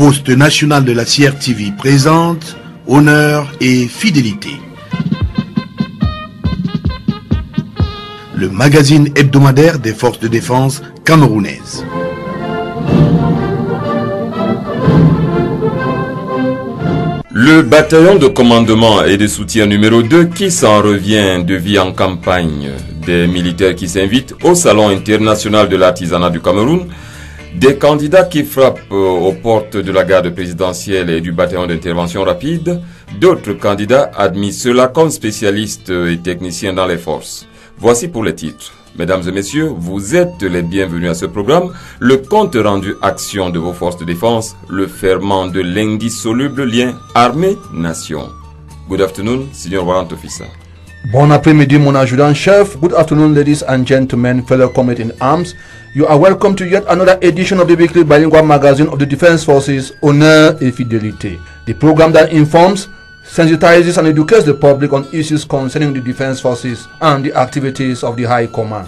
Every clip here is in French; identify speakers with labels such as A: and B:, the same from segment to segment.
A: Poste national de la CRTV présente Honneur et fidélité. Le magazine hebdomadaire des forces de défense camerounaises.
B: Le bataillon de commandement et de soutien numéro 2 qui s'en revient de vie en campagne, des militaires qui s'invitent au Salon international de l'artisanat du Cameroun, des candidats qui frappent aux portes de la garde présidentielle et du bataillon d'intervention rapide, d'autres candidats admis cela comme spécialistes et techniciens dans les forces. Voici pour les titres. Mesdames et messieurs, vous êtes les bienvenus à ce programme, le compte rendu action de vos forces de défense, le ferment de l'indissoluble lien armée-nation. Good afternoon, Senior Warrant Officer.
C: Bon après-midi, mon adjudant-chef. Good afternoon, ladies and gentlemen, fellow comrades in arms. You are welcome to yet another edition of the weekly bilingual magazine of the Defense Forces, Honneur et Fidélité. The program that informs, sensitizes and educates the public on issues concerning the Defense Forces and the activities of the High Command.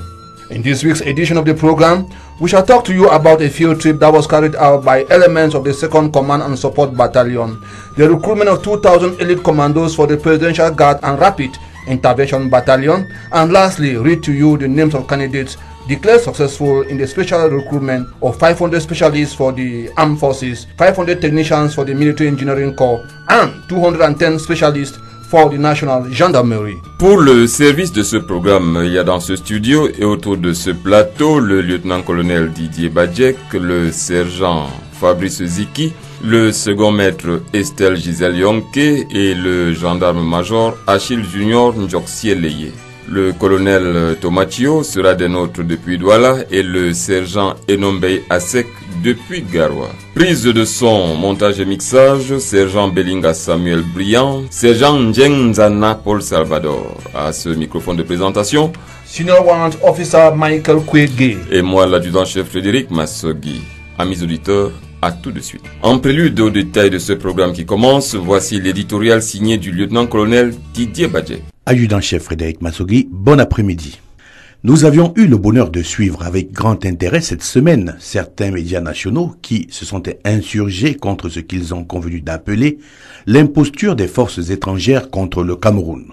C: In this week's edition of the program, we shall talk to you about a field trip that was carried out by elements of the 2nd Command and Support Battalion, the recruitment of 2,000 elite commandos for the Presidential Guard and Rapid Intervention Battalion, and lastly, read to you the names of candidates declared successful in the special recruitment of 500 specialists for the Armed Forces, 500 technicians for the Military Engineering Corps, and 210 specialists for the National Gendarmerie.
B: Pour le service de ce programme, il y a dans ce studio et autour de ce plateau le lieutenant-colonel Didier Badjek, le sergent Fabrice Ziki, le second maître Estelle Gisèle Yonke et le gendarme-major Achille Junior Ndjoksieleye. Le colonel Tomachio sera des nôtres depuis Douala et le sergent Enombey Asek depuis Garoua. Prise de son, montage et mixage, sergent Belinga Samuel Briand, sergent Njengzana Paul Salvador. À ce microphone de présentation,
C: Senior Warrant Officer Michael Kwege.
B: Et moi, l'adjudant-chef Frédéric Massogi. Amis auditeurs, à tout de suite. En prélude au détail de ce programme qui commence, voici l'éditorial signé du lieutenant-colonel Didier Badjek.
A: Adjudant-chef Frédéric Massogi, bon après-midi. Nous avions eu le bonheur de suivre avec grand intérêt cette semaine certains médias nationaux qui se sont insurgés contre ce qu'ils ont convenu d'appeler l'imposture des forces étrangères contre le Cameroun.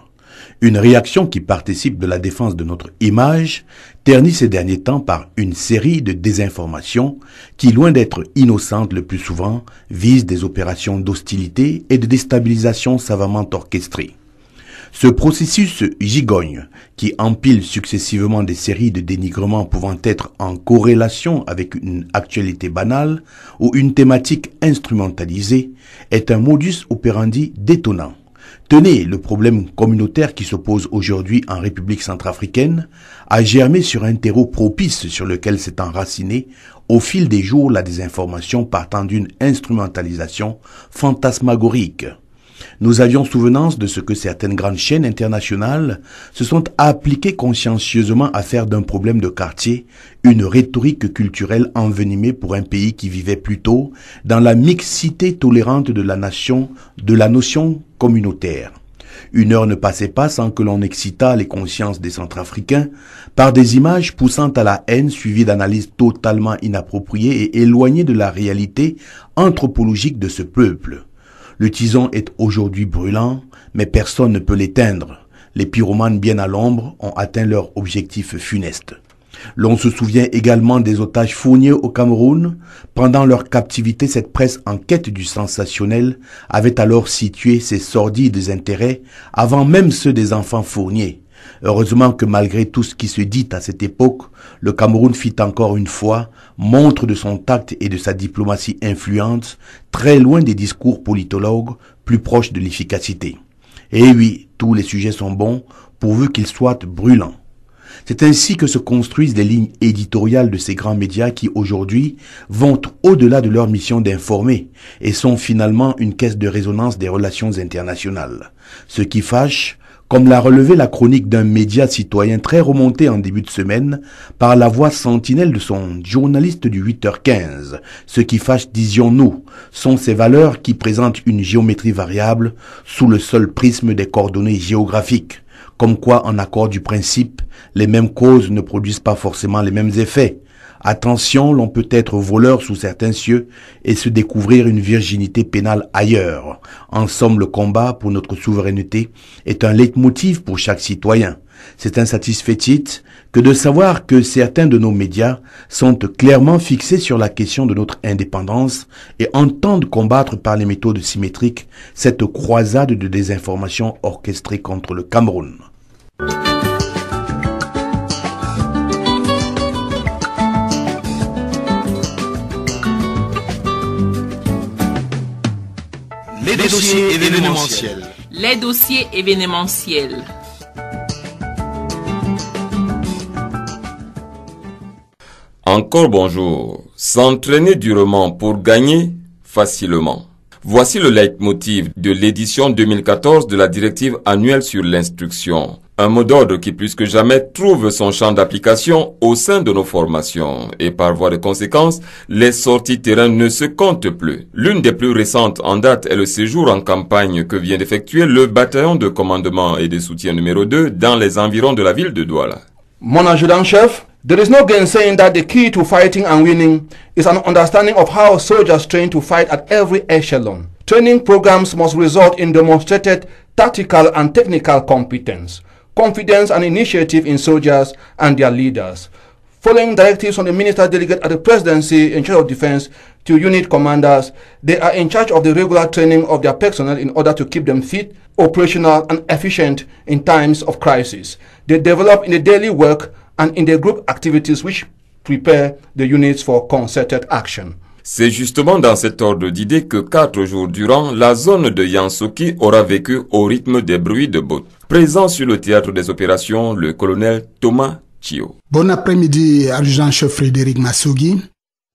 A: Une réaction qui participe de la défense de notre image, ternie ces derniers temps par une série de désinformations qui, loin d'être innocentes le plus souvent, visent des opérations d'hostilité et de déstabilisation savamment orchestrées. Ce processus gigogne, qui empile successivement des séries de dénigrements pouvant être en corrélation avec une actualité banale ou une thématique instrumentalisée, est un modus operandi détonnant. Tenez, le problème communautaire qui s'oppose aujourd'hui en République centrafricaine a germé sur un terreau propice sur lequel s'est enracinée au fil des jours la désinformation partant d'une instrumentalisation fantasmagorique. Nous avions souvenance de ce que certaines grandes chaînes internationales se sont appliquées consciencieusement à faire d'un problème de quartier une rhétorique culturelle envenimée pour un pays qui vivait plutôt dans la mixité tolérante de la notion communautaire. Une heure ne passait pas sans que l'on excitât les consciences des Centrafricains par des images poussant à la haine suivies d'analyses totalement inappropriées et éloignées de la réalité anthropologique de ce peuple. Le tison est aujourd'hui brûlant, mais personne ne peut l'éteindre. Les pyromanes bien à l'ombre ont atteint leur objectif funeste. L'on se souvient également des otages fourniers au Cameroun. Pendant leur captivité, cette presse en quête du sensationnel avait alors situé ses sordides intérêts avant même ceux des enfants fourniers. Heureusement que malgré tout ce qui se dit à cette époque, le Cameroun fit encore une fois montre de son tact et de sa diplomatie influente, très loin des discours politologues, plus proches de l'efficacité. Et oui, tous les sujets sont bons, pourvu qu'ils soient brûlants. C'est ainsi que se construisent les lignes éditoriales de ces grands médias qui, aujourd'hui, vont au-delà de leur mission d'informer et sont finalement une caisse de résonance des relations internationales. Ce qui fâche, comme l'a relevé la chronique d'un média citoyen très remonté en début de semaine par la voix sentinelle de son journaliste du 8h15. Ce qui fâche, disions-nous, sont ces valeurs qui présentent une géométrie variable sous le seul prisme des coordonnées géographiques. Comme quoi, en accord du principe, les mêmes causes ne produisent pas forcément les mêmes effets. Attention, l'on peut être voleur sous certains cieux et se découvrir une virginité pénale ailleurs. En somme, le combat pour notre souveraineté est un leitmotiv pour chaque citoyen. C'est insatisfait que de savoir que certains de nos médias sont clairement fixés sur la question de notre indépendance et entendent combattre par les méthodes symétriques cette croisade de désinformation orchestrée contre le Cameroun.
D: Les dossiers événementiels.
E: Les dossiers événementiels.
B: Encore bonjour. S'entraîner durement pour gagner facilement. Voici le leitmotiv de l'édition 2014 de la directive annuelle sur l'instruction. Un mot d'ordre qui plus que jamais trouve son champ d'application au sein de nos formations. Et par voie de conséquence, les sorties terrain ne se comptent plus. L'une des plus récentes en date est le séjour en campagne que vient d'effectuer le bataillon de commandement et de soutien numéro 2 dans les environs de la ville de Douala.
C: Mon adjudant-chef, there is no gainsaying that the key to fighting and winning is an understanding of how soldiers train to fight at every echelon. Training programs must result in demonstrated tactical and technical competence, confidence and initiative in soldiers and their leaders. Following directives from the Minister Delegate at the Presidency in charge of Defense to unit commanders, they are in charge of the regular training of their personnel in order to keep them fit, operational and efficient in times of crisis. They develop in the daily work and in the group activities which prepare the units for concerted action.
B: C'est justement dans cet ordre d'idées que 4 jours durant, la zone de Yansouki aura vécu au rythme des bruits de bottes. Présent sur le théâtre des opérations, le colonel Thomas Chio.
F: Bon après-midi, adjudant-chef Frédéric Massougui.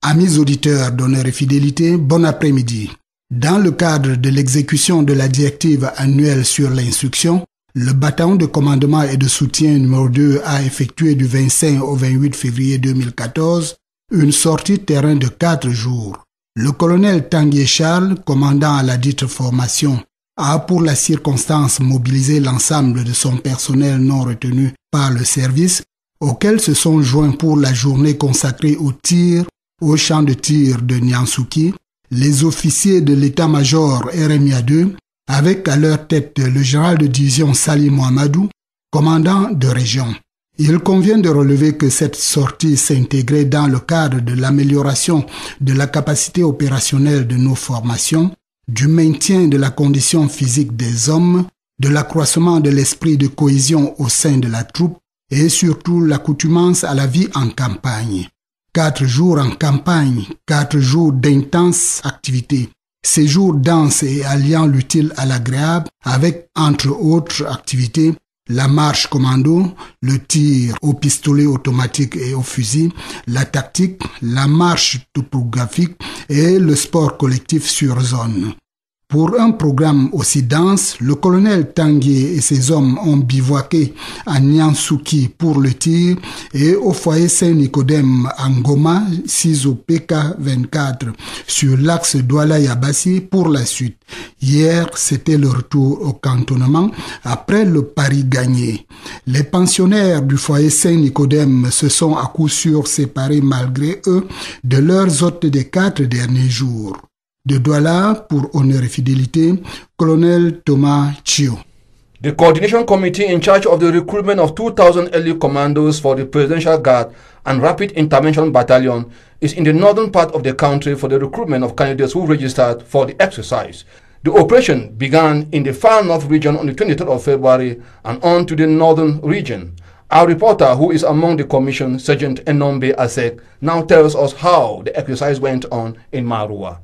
F: Amis auditeurs d'honneur et fidélité, bon après-midi. Dans le cadre de l'exécution de la directive annuelle sur l'instruction, le bataillon de commandement et de soutien numéro 2 a effectué du 25 au 28 février 2014 une sortie terrain de 4 jours. Le colonel Tanguy Charles, commandant à la dite formation, a pour la circonstance mobilisé l'ensemble de son personnel non retenu par le service, auquel se sont joints pour la journée consacrée au tir, au champ de tir de Nyansouki, les officiers de l'état-major RMIA 2, avec à leur tête le général de division Salim Mohamedou, commandant de région. Il convient de relever que cette sortie s'intégrait dans le cadre de l'amélioration de la capacité opérationnelle de nos formations, du maintien de la condition physique des hommes, de l'accroissement de l'esprit de cohésion au sein de la troupe et surtout l'accoutumance à la vie en campagne. 4 jours en campagne, 4 jours d'intenses activités. Séjour dense et alliant l'utile à l'agréable avec, entre autres activités, la marche commando, le tir au pistolet automatique et au fusil, la tactique, la marche topographique et le sport collectif sur zone. Pour un programme aussi dense, le colonel Tanguy et ses hommes ont bivouaqué à Nyansouki pour le tir et au foyer Saint-Nicodème à Ngoma, 6 au PK24, sur l'axe Douala-Yabassi pour la suite. Hier, c'était le retour au cantonnement après le pari gagné. Les pensionnaires du foyer Saint-Nicodème se sont à coup sûr séparés malgré eux de leurs hôtes des 4 derniers jours. De Douala, pour honneur et fidélité, colonel Thomas Chio.
C: The Coordination Committee in charge of the recruitment of 2,000 elite commandos for the Presidential Guard and Rapid Intervention Battalion is in the northern part of the country for the recruitment of candidates who registered for the exercise. The operation began in the far north region on the 23rd of February and on to the northern region. Our reporter, who is among the commission, Sergeant Enombe Asek, now tells us how the exercise went on in Marua.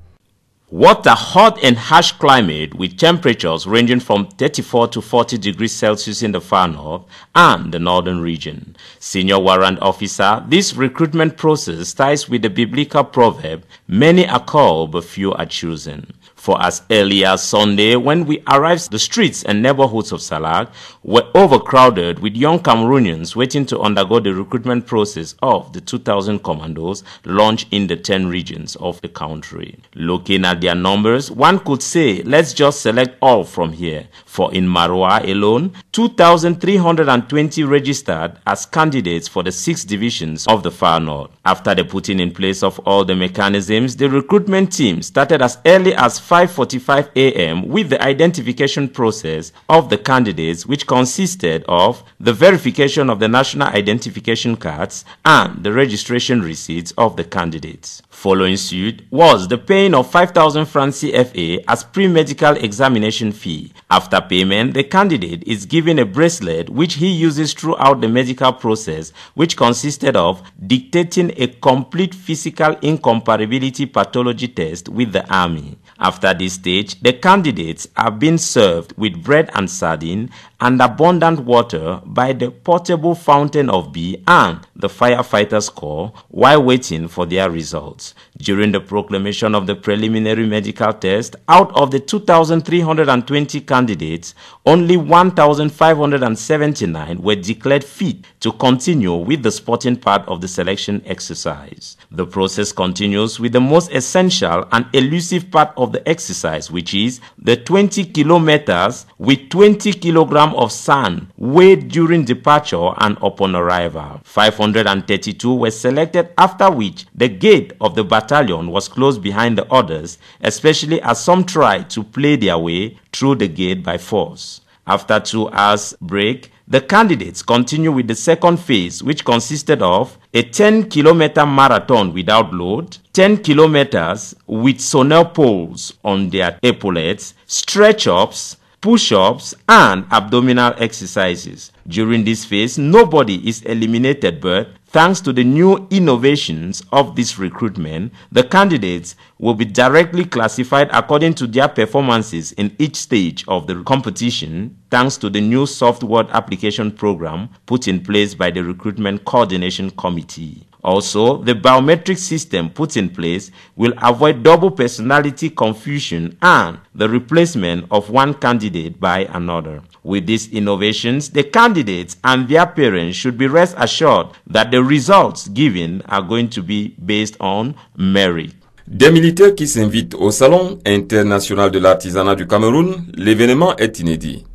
G: What a hot and harsh climate with temperatures ranging from 34 to 40 degrees Celsius in the far north and the northern region. Senior warrant officer, this recruitment process ties with the biblical proverb, many are called but few are chosen. For as early as Sunday, when we arrived, the streets and neighborhoods of Salag were overcrowded with young Cameroonians waiting to undergo the recruitment process of the 2,000 commandos launched in the 10 regions of the country. Looking at their numbers, one could say, let's just select all from here. For in Maroua alone, 2,320 registered as candidates for the 6 divisions of the Far North. After the putting in place of all the mechanisms, the recruitment team started as early as 5:45 a.m. with the identification process of the candidates, which consisted of the verification of the national identification cards and the registration receipts of the candidates. Following suit was the paying of 5,000 francs CFA as pre-medical examination fee. After payment, the candidate is given a bracelet which he uses throughout the medical process, which consisted of dictating a complete physical incomparability pathology test with the army. After this stage, the candidates are being served with bread and sardine and abundant water by the portable fountain of B and the firefighters' corps while waiting for their results. During the proclamation of the preliminary medical test, out of the 2,320 candidates, only 1,579 were declared fit to continue with the sporting part of the selection exercise. The process continues with the most essential and elusive part of the exercise, which is the 20 kilometers with 20 kilograms of sand weighed during departure and upon arrival. 532 were selected, after which the gate of the battalion was closed behind the others, especially as some tried to play their way through the gate by force. After 2 hours break, the candidates continue with the second phase, which consisted of a 10-kilometer marathon without load, 10 kilometers with sonar poles on their epaulets, stretch-ups, push-ups, and abdominal exercises. During this phase, nobody is eliminated, but thanks to the new innovations of this recruitment, the candidates will be directly classified according to their performances in each stage of the competition, thanks to the new software application program put in place by the Recruitment Coordination Committee. Also, the biometric system put in place will avoid double personality confusion and the replacement of one candidate by another. With these innovations, the candidates and their parents should be rest assured that the results given are going to be based on merit.
B: Des militaires qui s'invitent au Salon international de l'artisanat du Cameroun, l'événement est inédit.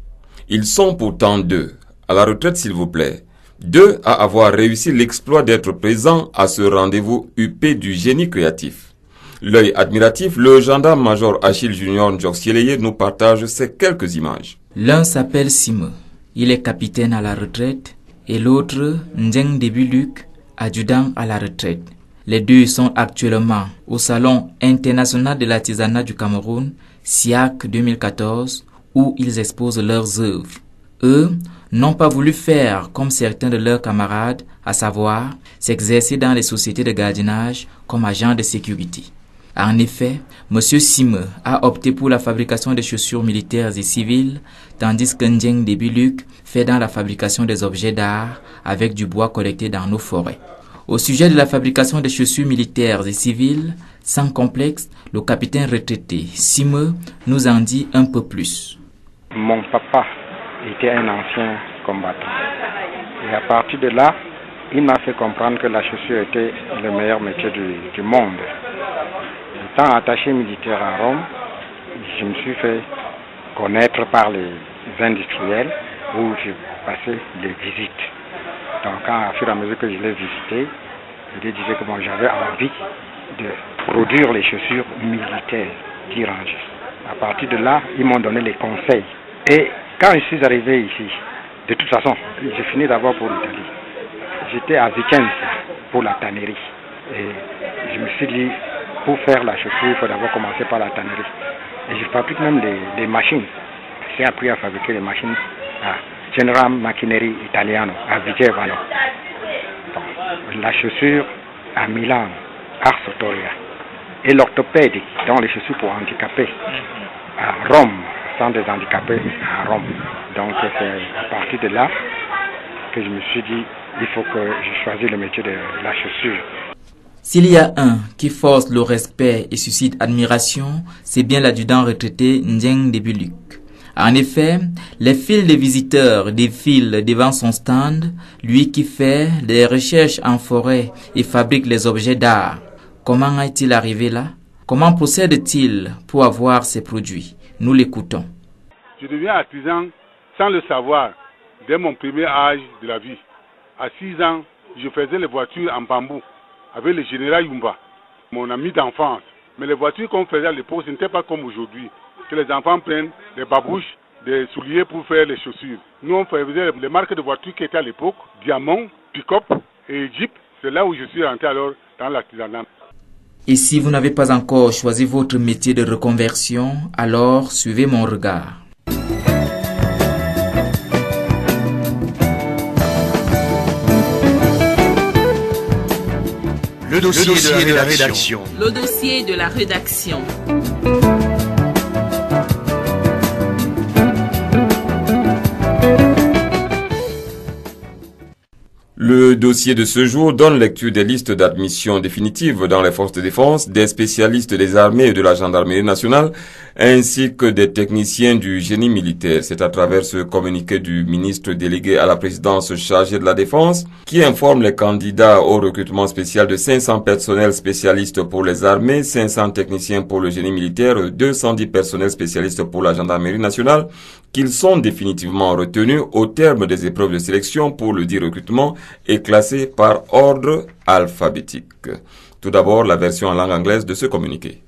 B: Ils sont pourtant 2. À la retraite, s'il vous plaît. 2 à avoir réussi l'exploit d'être présent à ce rendez-vous huppé du génie créatif. L'œil admiratif, le gendarme-major Achille Junior Ndjoksieleye nous partage ces quelques images.
H: L'un s'appelle Sime, il est capitaine à la retraite, et l'autre, Ndjeng Debuluc, adjudant à la retraite. Les deux sont actuellement au Salon international de l'artisanat du Cameroun, SIAC 2014, où ils exposent leurs œuvres. Eux n'ont pas voulu faire comme certains de leurs camarades, à savoir s'exercer dans les sociétés de gardiennage comme agents de sécurité. En effet, M. Sime a opté pour la fabrication de chaussures militaires et civiles, tandis que Ndjeng Debuluc fait dans la fabrication des objets d'art avec du bois collecté dans nos forêts. Au sujet de la fabrication des chaussures militaires et civiles, sans complexe, le capitaine retraité Sime nous en dit un peu plus.
I: Mon papa était un ancien combattant. Et à partir de là, il m'a fait comprendre que la chaussure était le meilleur métier du monde. Étant attaché militaire à Rome, je me suis fait connaître par les industriels où j'ai passé des visites. Donc, à fur et à mesure que je les visitais, je disais que bon, j'avais envie de produire les chaussures militaires d'Irange. À partir de là, ils m'ont donné les conseils. Et quand je suis arrivé ici, de toute façon, j'ai fini d'abord pour l'Italie. J'étais à Vicenza pour la tannerie. Et je me suis dit, pour faire la chaussure, il faut d'abord commencer par la tannerie. Et je fabrique même des machines. J'ai appris à fabriquer des machines à General Machinery Italiano, à Vigevano. La chaussure à Milan, Ars Otoria. Et l'orthopédie, donc les chaussures pour handicapés, à Rome, centre des handicapés à Rome. Donc c'est à partir de là que je me suis dit, il faut que je choisisse le métier de la chaussure.
H: S'il y a un qui force le respect et suscite admiration, c'est bien l'adjudant retraité Ndjeng Debuluk. En effet, les files de visiteurs défilent devant son stand, lui qui fait des recherches en forêt et fabrique les objets d'art. Comment est-il arrivé là? Comment procède-t-il pour avoir ces produits? Nous l'écoutons.
J: Je deviens artisan sans le savoir dès mon premier âge de la vie. À 6 ans, je faisais les voitures en bambou avec le général Yumba, mon ami d'enfance. Mais les voitures qu'on faisait à l'époque, ce n'était pas comme aujourd'hui, que les enfants prennent des babouches, des souliers pour faire les chaussures. Nous, on faisait les marques de voitures qui étaient à l'époque, Diamant, Pick-up et Jeep. C'est là où je suis rentré alors dans l'artisanat.
H: Et si vous n'avez pas encore choisi votre métier de reconversion, alors suivez mon regard.
D: Le dossier de la rédaction.
E: Le dossier de la rédaction.
B: Le dossier de ce jour donne lecture des listes d'admission définitives dans les forces de défense, des spécialistes des armées et de la gendarmerie nationale, ainsi que des techniciens du génie militaire. C'est à travers ce communiqué du ministre délégué à la présidence chargé de la défense qui informe les candidats au recrutement spécial de 500 personnels spécialistes pour les armées, 500 techniciens pour le génie militaire, 210 personnels spécialistes pour la gendarmerie nationale, qu'ils sont définitivement retenus au terme des épreuves de sélection pour le dit recrutement et classés par ordre alphabétique. Tout d'abord, la version en langue anglaise de ce communiqué.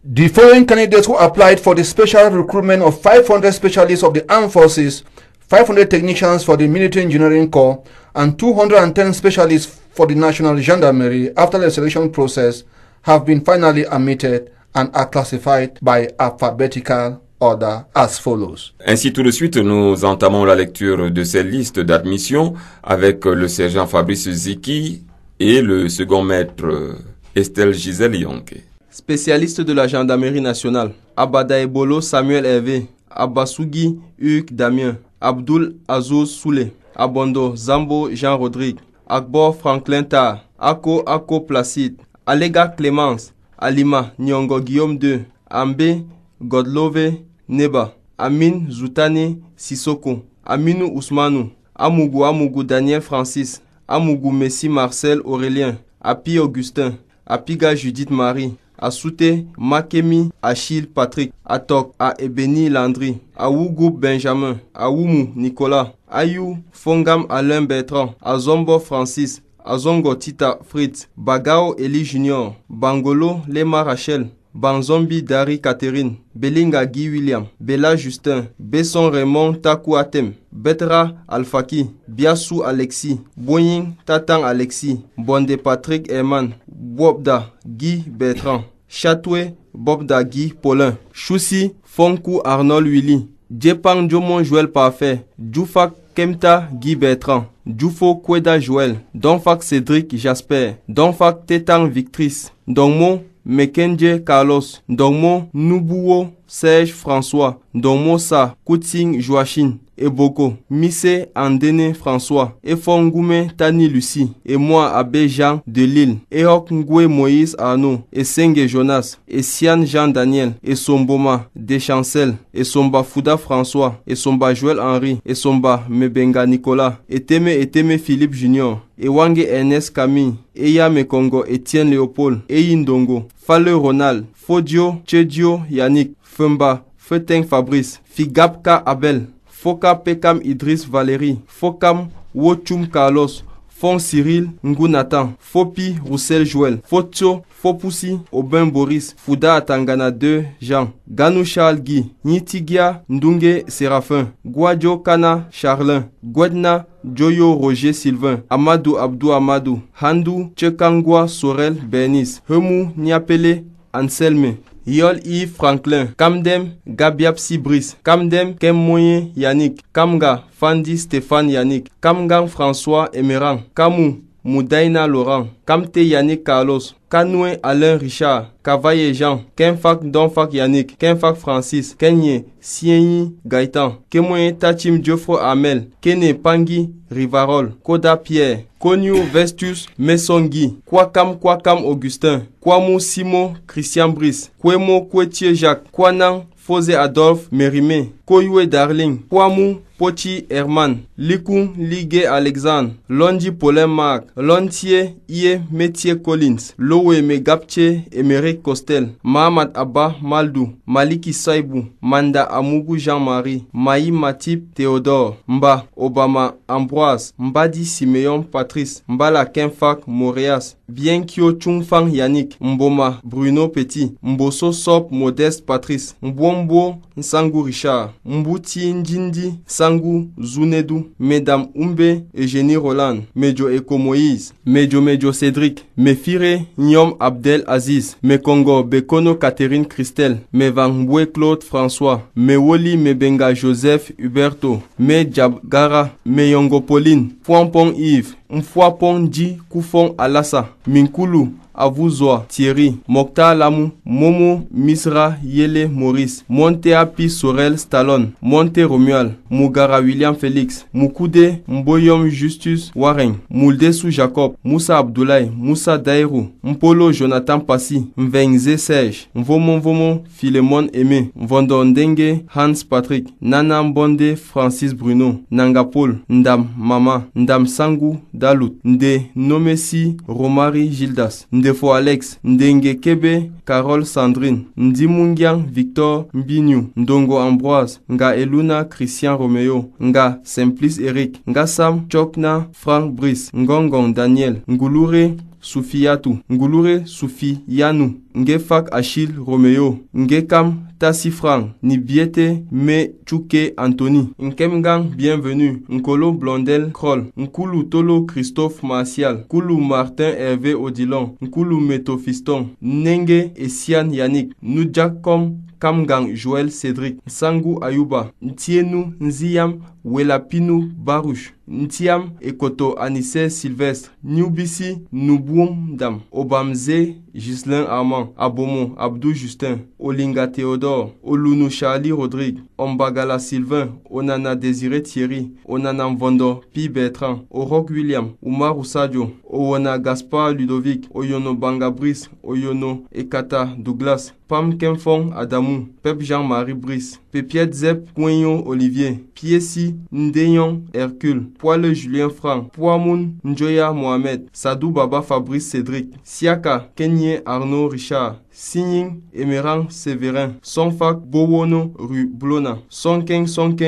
C: The following candidates who applied for the special recruitment of 500 specialists of the armed forces, 500 technicians for the military engineering corps, and 210 specialists for the national gendarmerie after the selection process have been finally admitted and are classified by alphabetical order as follows.
B: Ainsi, tout de suite, nous entamons la lecture de ces listes d'admission avec le sergent Fabrice Ziki et le second maître Estelle Gisèle Yonke.
K: Spécialiste de la gendarmerie nationale, Abadaebolo Samuel Hervé, Abasugui Hugues Damien, Abdul Azouz Soule, Abondo Zambo Jean-Rodrigue, Akbor Franklin Tar, Ako Placide, Alega Clémence, Alima Nyongo Guillaume II, Ambe Godlove Neba, Amin Zoutane Sissoko, Aminou Ousmanou, Amougou Daniel Francis, Amougou Messi Marcel Aurélien, Api Augustin, Apiga Judith Marie, Assoute Makemi Achille Patrick, Atok A Ebeni Landry, Aougou Benjamin, Aoumou Nicolas, Ayou Fongam Alain Bertrand, Azombo Francis, Azongo Tita Fritz, Bagao Eli Junior, Bangolo Lema Rachel, Banzombi Dari Catherine, Belinga Guy William, Bella Justin, Besson Raymond Takou Atem, Betra Alfaki, Biassou Alexis, Boying Tatang Alexis, Bonde Patrick Herman, Bobda Guy Bertrand, Chatoué Bobda Guy Paulin, Choussi Fonkou Arnold Willy, Djepang Jomon Joël Parfait, Djoufak Kemta Guy Bertrand, Djoufo Kweda Joël, Donfak Cédric Jasper, Donfak Tétang Victrice, Donmo Mekenje Carlos, Donmo Nubuo Serge François, Donmo Sa Kouting Joachim, Eboko, Missé Andene François, Efongoume Tani Lucie, et moi Abbé Jean de Lille, Ehok Ngwe Moïse Arnaud, et Senge Jonas, et Sian Jean Daniel, et Somboma Deschancel, et Somba Fouda François, et Somba Joël Henri, et Somba Mebenga Nicolas, et Teme Philippe Junior, et Wange Ernest Camille, et Yame Congo Etienne Léopold, et Yindongo, Fale Ronald, Fodio Tchedio Yannick, Femba, Feteng Fabrice, Figapka Abel, Foka Pekam Idriss Valérie, Fokam Wochum Carlos, Fon Cyril Ngunatan, Fopi Roussel Joël, Fotio Fopoussi Aubin Boris, Fouda Tangana 2 Jean, Ganou Charles Guy, Nitigia Ndunge Séraphin, Guadjo Kana Charlin, Guedna Joyo Roger Sylvain, Amadou Abdou Amadou, Handou Tchekangwa Sorel Bernice, Hemou Niapele Anselme, Yol Yves Franklin, Kamdem Gabiab Sibris, Kamdem Kemmoyen Yannick, Kamga Fandi Stéphane Yannick, Kamgang François Emerang, Kamou Moudaina Laurent, Kamte Yannick Carlos, Kanoué Alain Richard, Kavaye Jean, Kenfak Donfak Yannick, Kenfak Francis, Kenye Sienyi Gaëtan, Kemoye Tachim Diofro Amel, Kene Pangui Rivarol, Koda Pierre, Konyu Vestus Mesongi, Kwakam Augustin, Kwamu Simo Christian Brice, Kwemo Kwetie Jacques, Kwanang Fose Adolphe Mérimé, Koyue Darling, Kwamu Pochi Herman, Likun Ligue Alexandre, Londi Paulin Marc, Lontier Iye Métier Collins, Lowe Megapche Emeric Costel, Mahamad Abba Maldou, Maliki Saibou, Manda Amougou Jean-Marie, Maï Matip Théodore, Mba Obama Ambroise, Mbadi Siméon Patrice, Mbala Kenfak Moréas, Bienkyo Chungfang Yannick, Mboma Bruno Petit, Mboso Sop Modeste Patrice, Mbombo Nsangu Richard, Mbouti Ndindi Sangu Zunedu, Mesdames Umbe Eugénie Roland, Medjo Eko Moïse, Medjo Cédric, Mefire Nyom Abdel Aziz, Mekongo Bekono Catherine Christelle, Mevangwe Claude François, Mewoli Mebenga Joseph Huberto, Medjabgara Meyongo Pauline, Fouampong Yves, Mfouapong Di Koufong Alassa, Minkulu Avouzoa Thierry, Mokta Lamou, Momo Misra Yele Maurice, Monte Api Sorel Stallone, Monte Romual, Mugara William Félix, Mukoude Mboyom Justus Warren, Mouldesu Jacob, Moussa Abdoulaye, Moussa Dairou, Mpolo Jonathan Passy, Mvengze Serge, Mvomon Philemon Aimé, Vondondenge Hans Patrick, Nana Mbonde Francis Bruno, Nangapol, Ndam Mama, Ndam Sangu Dalut, Nde Nomesi Romari Gildas, Ndefo Alex, Ndenge Kebe, Carole Sandrine, Ndimungiang Victor Mbinyu, Ndongo Ambroise, Nga Eluna Christian Romeo, Nga Simplice Eric, Nga Sam Chokna Frank Brice, Ngongong Daniel, Ngulure Soufiatou, Ngulure Soufiyanu, Ngefak Achille Romeo, Ngekam Tassi Frank, Nibiete Me Chouke Anthony, Nkemgang Bienvenue, Nkolo Blondel Kroll, Nkulu Tolo Christophe Martial, Nkulu Martin Hervé Odilon, Nkulu Metofiston, Nenge Essian Yannick, Nudjakom Kamgang Joël Cédric, Sangu Ayuba, Ntienu Nziam Welapinu Baruch, Ntiam Ekoto Anissé Sylvestre, Nubisi Nuboum Dam, Obamze Ghislain Armand, Abomo Abdou Justin, Olinga Théodore, Olunu Charlie Rodrigue, Ombagala Sylvain, Onana Désiré Thierry, Onana Mvondo Pi Bertrand, Orok William, Oumar Sadio, Owana Gaspard Ludovic, Oyono Banga Brice, Oyono Ekata Douglas, Pam Kemfong Adamou, Pep Jean-Marie Brice, Pepiet Zep Kwenyo Olivier, Piesi Ndeyon Hercule, Poile Julien Franck, Pouamoun Njoya Mohamed, Sadou Baba Fabrice Cédric, Siaka Kenye Arnaud Richard, Signing Emerang Séverin, Sonfak Bowono Rue Blona, Sonken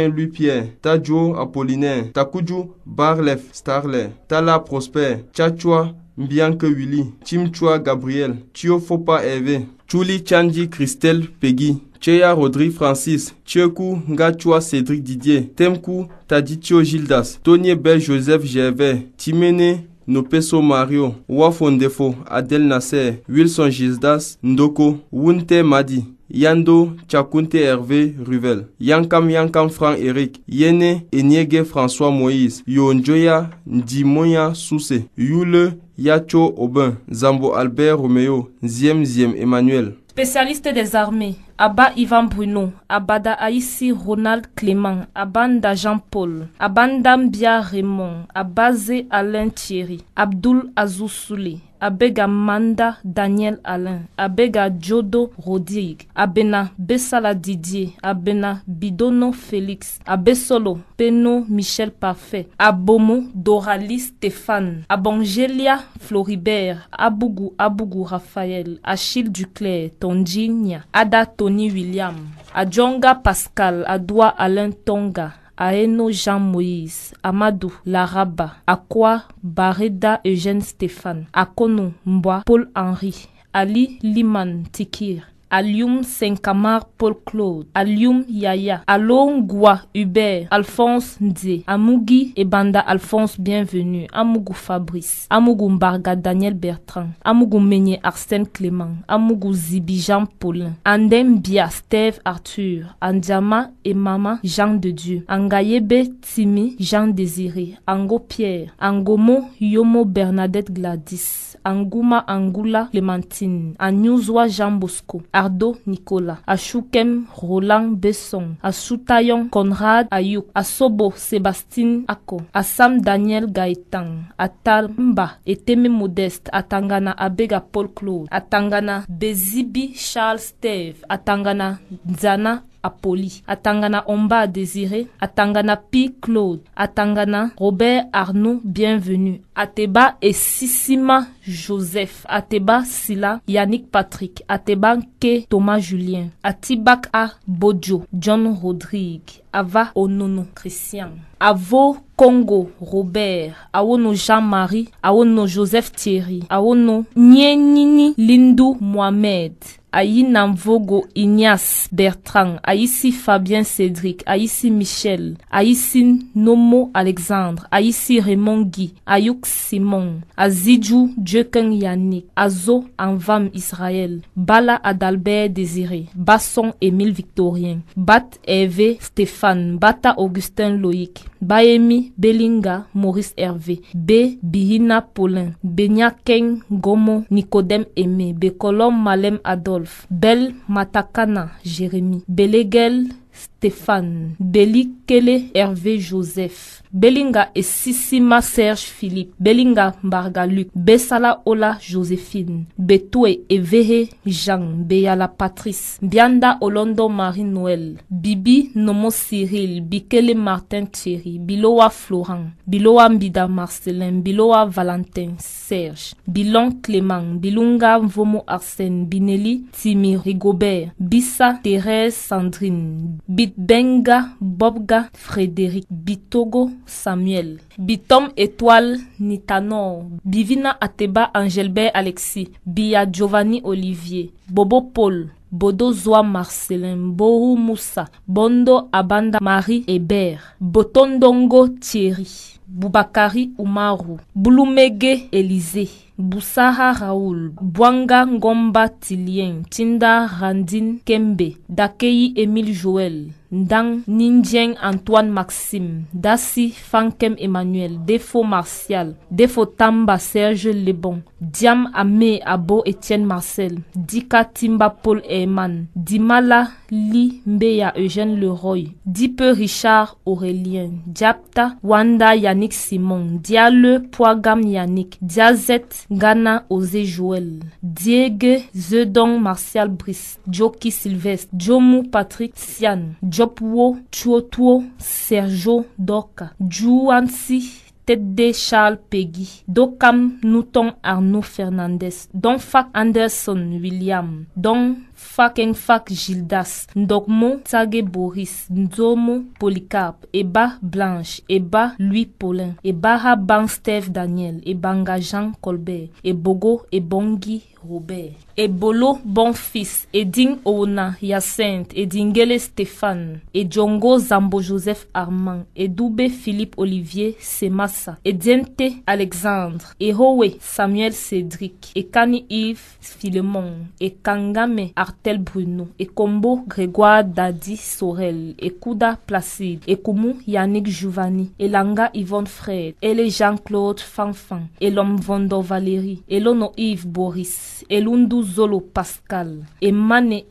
K: Louis Pierre, Tadjo Apollinaire, Takuju Barlef Starler, Tala Prosper, Tchachua Mbianke Willy, Chimchua Gabriel, Tiofopa Hervé, Chuli Chanji Christelle Peggy, Cheya Rodri Francis, Tchekou Ngachua Cédric Didier, Temkou Taditio Gildas, Tonier Joseph Gervais, Timene Nopeso Mario, Wafondefo Adel Nasser, Wilson Gildas, Ndoko, Wunte Madi, Yando Chakunte Hervé Ruvel, Yankam Franck Eric, Yene Enyege François Moïse, Yonjoya Ndimoya Sousse, Yule Yacho Aubin, Zambo Albert Romeo, Ziem Emmanuel.
E: Spécialiste des armées, Abba Ivan Bruno, Abada Aïssi Ronald Clément, Abanda Jean-Paul, Abandam Bia Raymond, Abaze Alain Thierry, Abdul Azou Soulé, Abega Manda Daniel Alain, Abega Jodo Rodrigue, Abena Bessala Didier, Abena Bidono Félix, Abesolo Peno Michel Parfait, Abomo Dorali Stéphane, Abongelia Floribert, Abougou Raphaël, Achille Duclerc, Tondinia, Ada Tony William, Adjonga Pascal, Adoua Alain Tonga, Aeno Jean-Moïse, Amadou Laraba, Akwa Bareda Eugène Stéphane, Akono Mboa Paul-Henri, Ali Liman Tikir, Alioum Senkamar Paul Claude, Alioum Yaya, Alon Goua Hubert, Alphonse Ndé, Amougi Ebanda Alphonse Bienvenu, Amougou Fabrice, Amougou Mbarga Daniel Bertrand, Amougou Meigné Arsène Clément, Amougou Zibi Jean Paulin, Andem Bia Steve Arthur, Andiama et Mama Jean de Dieu, Angayebe Timi Jean Désiré, Ango Pierre, Angomo Yomo Bernadette Gladys, Angouma Angoula Clémentine, Anyuzwa Jean Bosco, Ardo Nicolas, Achoukem Roland Besson, Assoutayon Conrad Ayouk, Asobo Sébastine Ako, Assam Daniel Gaëtan, Atal Mba Eteme Modeste, Atangana Abega Paul Claude, Atangana Bezibi Charles Steve, Atangana Nzana Apoli, Atangana Omba Désiré, Atangana Pi Claude, Atangana Robert Arnaud Bienvenu, Ateba et Sissima Joseph, Ateba Sila Yannick Patrick, Ateba Ke Thomas Julien, Atibak A Bojo John Rodrigue, Ava Onono Christian, Avo Congo Robert, Awono Jean-Marie, Awono Joseph Thierry, Awono Nyenini Lindou Mohamed, Aïna Mvogo Ignace Bertrand, Aïssi Fabien Cédric, Aïssi Michel, Aïssi Nomo Alexandre, Aïssi Raymond Guy, Ayouk Simon, Azidjou Djekeng Yannick, Azo Anvam Israël, Bala Adalbert Désiré, Basson Émile Victorien, Bat Hervé Stéphane, Bata Augustin Loïc, Baemi Belinga Maurice Hervé, B Bihina Paulin, Benya Keng Gomo Nicodème Aimé, Bekolom Malem Adolphe, Bel Matakana Jérémy, Belegel Stéphane, Beli Kele Hervé Joseph, Belinga et Sissima Serge Philippe, Belinga Mbarga Luc, Bessala Ola Joséphine, Betoué et Vehe Jean, Beyala Patrice, Bianda Olondo Marie Noël, Bibi Nomo Cyril, Bikele Martin Thierry, Biloa Florent, Biloa Mbida Marcelin, Biloa Valentin Serge, Bilon Clément, Bilunga Mvomo Arsène, Bineli Timi Rigobert, Bissa Thérèse Sandrine, Bitbenga Bobga Frédéric, Bitogo Samuel, Bitom Étoile Nitanor, Bivina Ateba Angelbert Alexis, Bia Giovanni Olivier, Bobo Paul, Bodo Zoa Marcelin, Bohu Moussa, Bondo Abanda Marie Hébert, Botondongo Thierry, Boubakari Umaru, Boulumege Élisée, Boussaha Raoul, Bwanga Ngomba Tilien, Tinda Randine Kembe, Dakeyi Émile Joël, Ndang Ninjeng Antoine Maxime, Dassi Fankem Emmanuel, Defo Martial, Defo Tamba Serge Lebon, Diam Amé Abo Etienne Marcel, Dika Timba Paul Eyman, Dimala Li Mbeya Eugène Leroy, Dipe Richard Aurélien, Diapta Wanda Yannick Simon, Diale Poagam Yannick, Diazet Ghana Osé Joël, Diege Zedong Martial Brice, Joki Sylvestre, Jomu Patrick Sian, Jopwo Chuotuo Sergio Doka, Juansi Tede Charles Peggy, Dokam Nouton Arnaud Fernandez, Don Fak Anderson William, Don Fakeng Fak Gildas, Ndokmo Tage Boris, Nzomo Polycarpe, Eba Blanche, Eba Louis Paulin, Ebaha Bang Steve Daniel, Ebanga Jean Colbert, Ebogo Ebongi Robert, Ebolo Bonfils, Eding Ona Hyacinthe, Edingele Stéphane, Edjongo Zambo Joseph Armand, Edoube Philippe Olivier Semassa, Ediente Alexandre, Ehowe Samuel Cédric, Ekani Yves Philemon, Ekangame Artel Bruno, Ekombo Grégoire Dadi Sorel, Ekouda Placide, Ekoumu Yannick Jouvani, Elanga Yvonne Fred, Ele Jean-Claude Fanfan, Elom Vondo Valérie, Elono Yves Boris, Elundu Zolo Pascal, Emane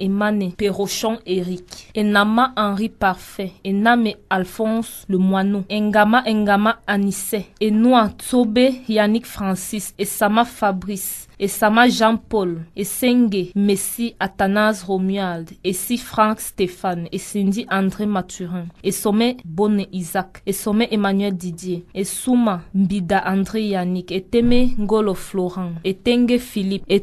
E: Perrochon Eric, Enama Henri Parfait, Ename Alphonse Le Moineau, Engama Anissé, Enoa Tsobe Yannick Francis, Esama Fabrice, Esama Jean-Paul, Esenge Messi Athanase Romuald, Essi Franck Stéphane, Esindi André Mathurin, Esome Bonne Isaac, Esome Emmanuel Didier, Esuma Mbida André Yannick, Eteme Ngolo Florent, Etenge Philippe, et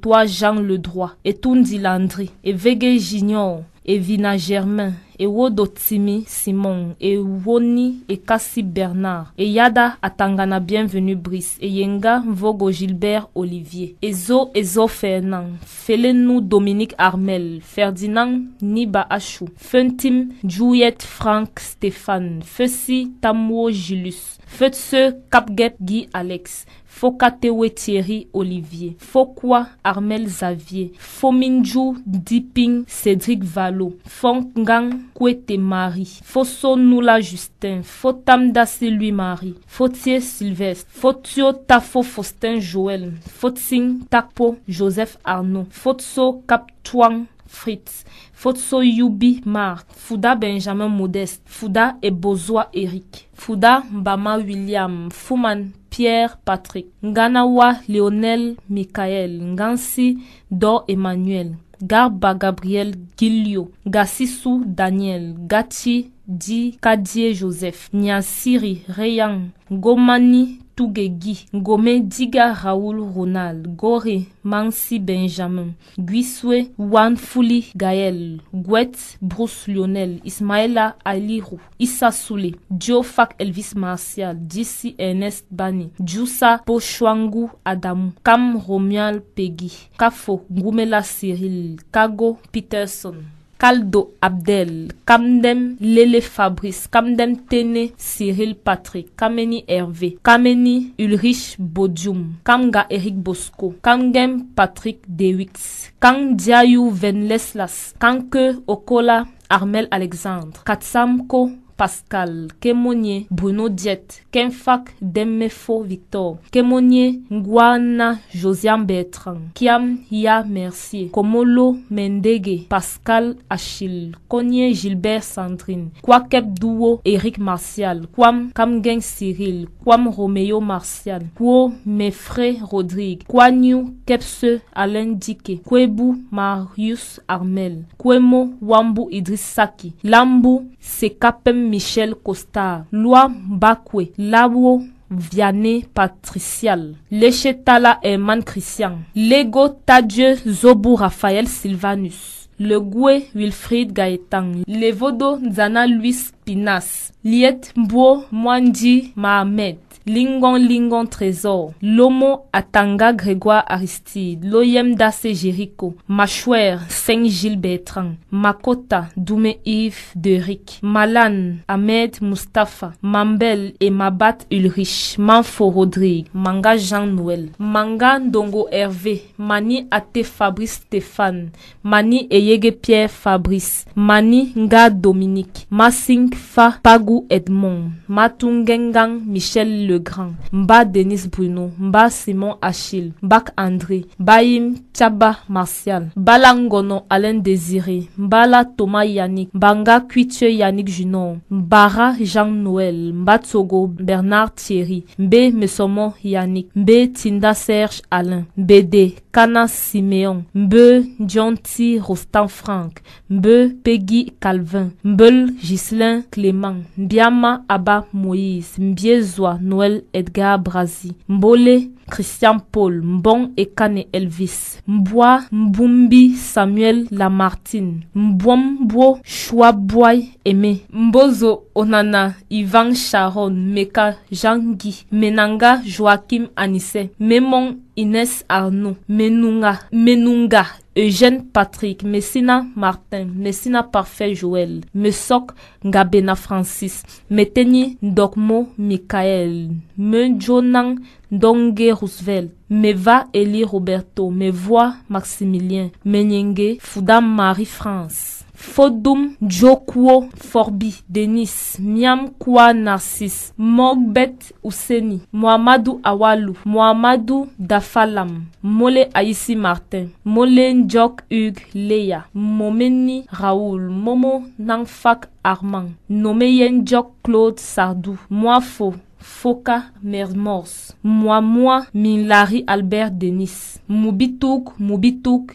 E: toi Jean Le Droit, Etundi Landry, Evege Junior, Evina Germain, Ewodotimi Simon, Ewoni Ekasi Bernard, Eyada Atangana Bienvenue Brice, Eyenga Vogo Gilbert Olivier, Ezo Fernand, Felenou Dominique Armel, Ferdinand Niba Achou, Fentim Juliette Franck Stéphane, Fessi Tamwo Julius, Fetse Kapgep Guy Alex, Fokatewe Thierry Olivier, Fokwa Armel Xavier, Fominju Diping Cédric Valo, Fongang Kwete Marie, Fosso Nula Justin, Fotamda Louis Marie, Fotier Sylvestre, Fotio Tafo Faustin Joël, Fotsing Takpo Joseph Arnaud, Fotso Kaptouang Fritz, Fotso Yubi Marc, Fouda Benjamin Modeste, Fouda Ebozoa Eric, Fouda Mbama William, Fouman Pierre Patrick, Nganawa Lionel Michael, Ngansi Do Emmanuel, Garba Gabriel Gilio, Gassissou Daniel, Gachi Di Kadie Joseph, Nyasiri Reyang, Gomani Tougegi, Gome Diga Raoul Ronald, Gore Mansi Benjamin, Guiswe Wanfuli Gaël, Gouet Bruce Lionel, Ismaëla Alirou, Issa Soule, Diofak Elvis Martial, DC Ernest Bani, Djoussa Pochwangu Adamu, Kam Romual Peggy, Kafo Goumela Cyril, Kago Peterson, Kaldo Abdel, Kamdem Lele Fabrice, Kamdem Tene Cyril Patrick, Kameni Hervé, Kameni Ulrich Bodium, Kamga Eric Bosco, Kamgem Patrick Dewix, Kang Diayou Venleslas, Kanke Okola Armel Alexandre, Katsamko Pascal, Kemonye, Bruno Diet, Kenfak Demefo Victor, Kemonye, Nguana, Josiane Bertrand, Kiam Ya Mercier, Komolo Mendege, Pascal Achille, Konye Gilbert Sandrine, Kwakep Douo, Eric Martial, Kwam Kamgen Cyril, Kwam Romeo Martial, Kwo Mefre Rodrigue, Kwanyu Kepse Alain Dike, Kwebu Marius Armel, Kwemo Wambu Idriss Saki, Lambu Sekapem Michel Costa, Loi Bakwe, Labo Vianney Patricial, Lechetala Herman Christian, Lego Tadieu Zobu Raphaël Sylvanus, Le Goué Wilfried Gaëtan, Levodo Nzana Luis Pinas, Liet Mbo Mwandi Mohamed, Lingon Trésor, Lomo Atanga Grégoire Aristide, Loyem Dasse Jericho, Machouer Saint-Gilles Bertrand, Makota Doumé Yves Deric, Malan Ahmed Mustafa, Mambel et Mabat Ulrich, Manfo Rodrigue, Manga Jean-Noël, Manga Ndongo Hervé, Mani Ate Fabrice Stéphane, Mani Eyege Pierre Fabrice, Mani Nga Dominique, Masing Fa Pagou Edmond, Matungengang Michel Legrand, Mba Denis Bruno, Mba Simon Achille, Bak André, Baïm Tchaba Martial, Balangono Alain Désiré, Mbala Thomas Yannick, Banga Kuitue Yannick Junon, Mbara Jean-Noël, Mba Togo Bernard Thierry, Mbe Mesomo Yannick, Mbe Tinda Serge Alain, Mbede Kana Siméon, Mbe Djonti Rostan Franck, Mbe Peggy Calvin, Mbel Ghislain Clément, Mbiama Abba Moïse, Mbiezwa Noël Edgar Brazi, Mbole Christian Paul, Mbon Ekane Elvis, Mboa Mbumbi Samuel Lamartine, Mbwambo Chouaboy Aimé, Mbozo Onana Ivan Sharon, Meka Jean-Guy, Menanga Joachim Anissé, Memon Inès Arnaud, Menunga Eugène Patrick, Messina Martin, Messina Parfait Joël, Mesok Ngabena Francis, Meteni Ndokmo Michael, Menjonang Donge Roosevelt, Meva Eli Roberto, Mevoa Maximilien, Menyenge Fouda Marie-France, Fodum Djokwo Forbi Denis, Miam Kwa Narcisse, Mogbet Ouseni, Mohamadou Awalou, Mohamadou Dafalam, Mole Aïssi Martin, Mole Ndjok Hugues Leia, Momeni Raoul, Momo Nangfak Armand, Nomeyen Ndjok Claude Sardou, Moafo Foka Mermors, Moi Milari Albert Denis, Mubitouk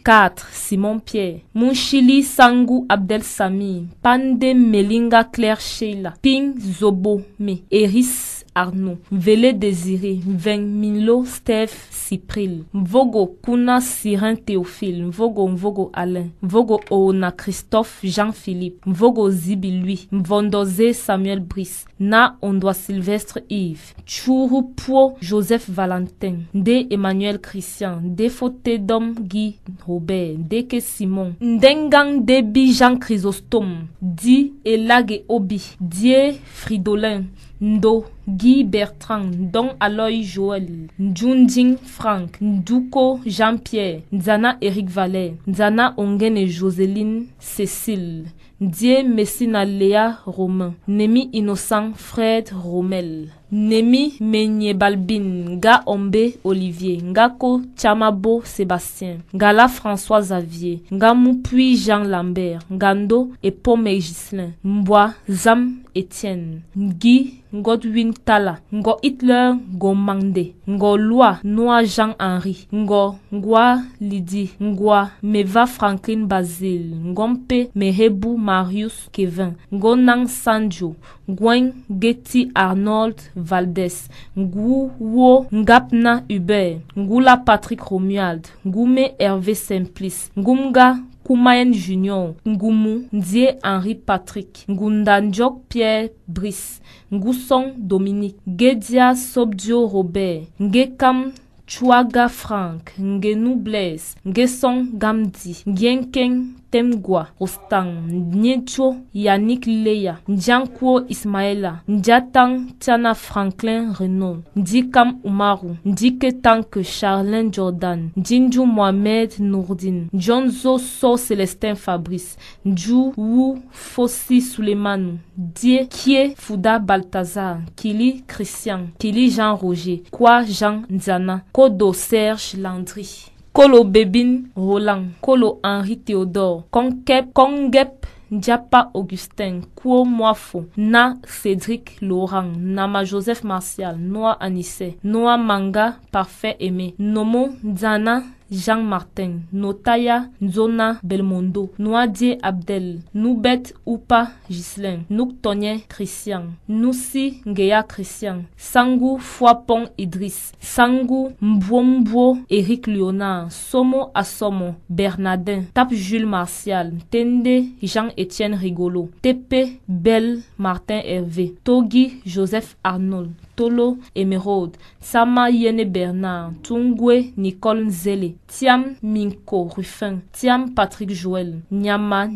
E: 4 Simon Pierre, Munchili Sangu Abdel Sami, Pande Melinga Claire Sheila, Ping Zobo Me, Eris Arnaud, Vélé Désiré, Milo Steph Cypril, Vogo Kuna Sirin Théophile, Vogo Alain, Vogo Oona Christophe Jean-Philippe, Vogo Zibi Louis, Vondoze Samuel Brice, Na Ondoa Sylvestre Yves, Chourou Po Joseph Valentin, D Emmanuel Christian, D Fotedom Guy Robert, Deke Simon, Ndengang Debi Jean Chrysostome, Di Elage Obi, Die Fridolin, Ndo, Guy Bertrand, Don Aloy Joël, Njunding Franck, Nduko Jean-Pierre, Nzana Eric Valère, Nzana Ongene Joséline Cécile, Die Messina Léa Romain, Nemi Innocent Fred Rommel, Nemi Menye Balbin, Nga Ombe Olivier, Ngako Chamabo Sébastien, Gala François Xavier, Nga Moupui Jean Lambert, Ngando et Pome Gislin, Mboa Zam Etienne, Guy Godwin Tala, Ngo Hitler Gomande, Ngo Loi Noa Jean-Henri, Ngo Ngwa Lydie, Ngwa Meva Franklin Basile, Ngompe Mehebu Marius Kevin, Ngonang Sanjo, Gwen Getty Arnold Valdez, Ngou Wo Ngapna Hubert, Ngula Patrick Romuald, Ngoume Hervé Simplice, Ngumga Koumayen Junior, Ngumu Ndie Henri Patrick, Ngundanjok Pierre Brice, Ngousson Dominique, Gedia Sobdio Robert, Ngekam Chouaga Frank, Ngenu Blaise, Ngesson Gamdi, Ngenkeng Temgwa, Rostang, Nyecho, Yannick Leya, Ndjankwo Ismaela, Ndjatang Tiana Franklin Renaud, Ndikam Umaru, Ndike Tank Charlène Jordan, Ndinju Mohamed Nourdine, Jonzo So Célestin Fabrice, Ndjou Wu Fossi Souleymane, Die Kie Fouda Balthazar, Kili Christian, Kili Jean Roger, Kwa Jean Nzana, Kodo Serge Landry. Kolo Bébine Roland, Kolo Henri Théodore, Kongep Ndiapa Augustin, Kwo Moafo, Na Cédric Laurent, Nama Joseph Martial, Noah Anissé, Noah Manga Parfait Aimé, Nomo Zana Jean-Martin, Notaya Nzona Belmondo, Noadie Abdel, Noubet Oupa Gislain, Nouk Tonye Christian, Noussi Ngeya Christian, Sangu Fouapon Idriss, Sangu Mbwombo Eric Léonard, Somo Asomo Bernardin, Tap Jules Martial, Tende Jean-Étienne Rigolo, Tepe Bel Martin Hervé, Togi Joseph Arnold, Tolo Emeraude, Sama Yene Bernard, Tungwe Nicole Nzele, Tiam Minko Ruffin, Tiam Patrick Joël, Nyama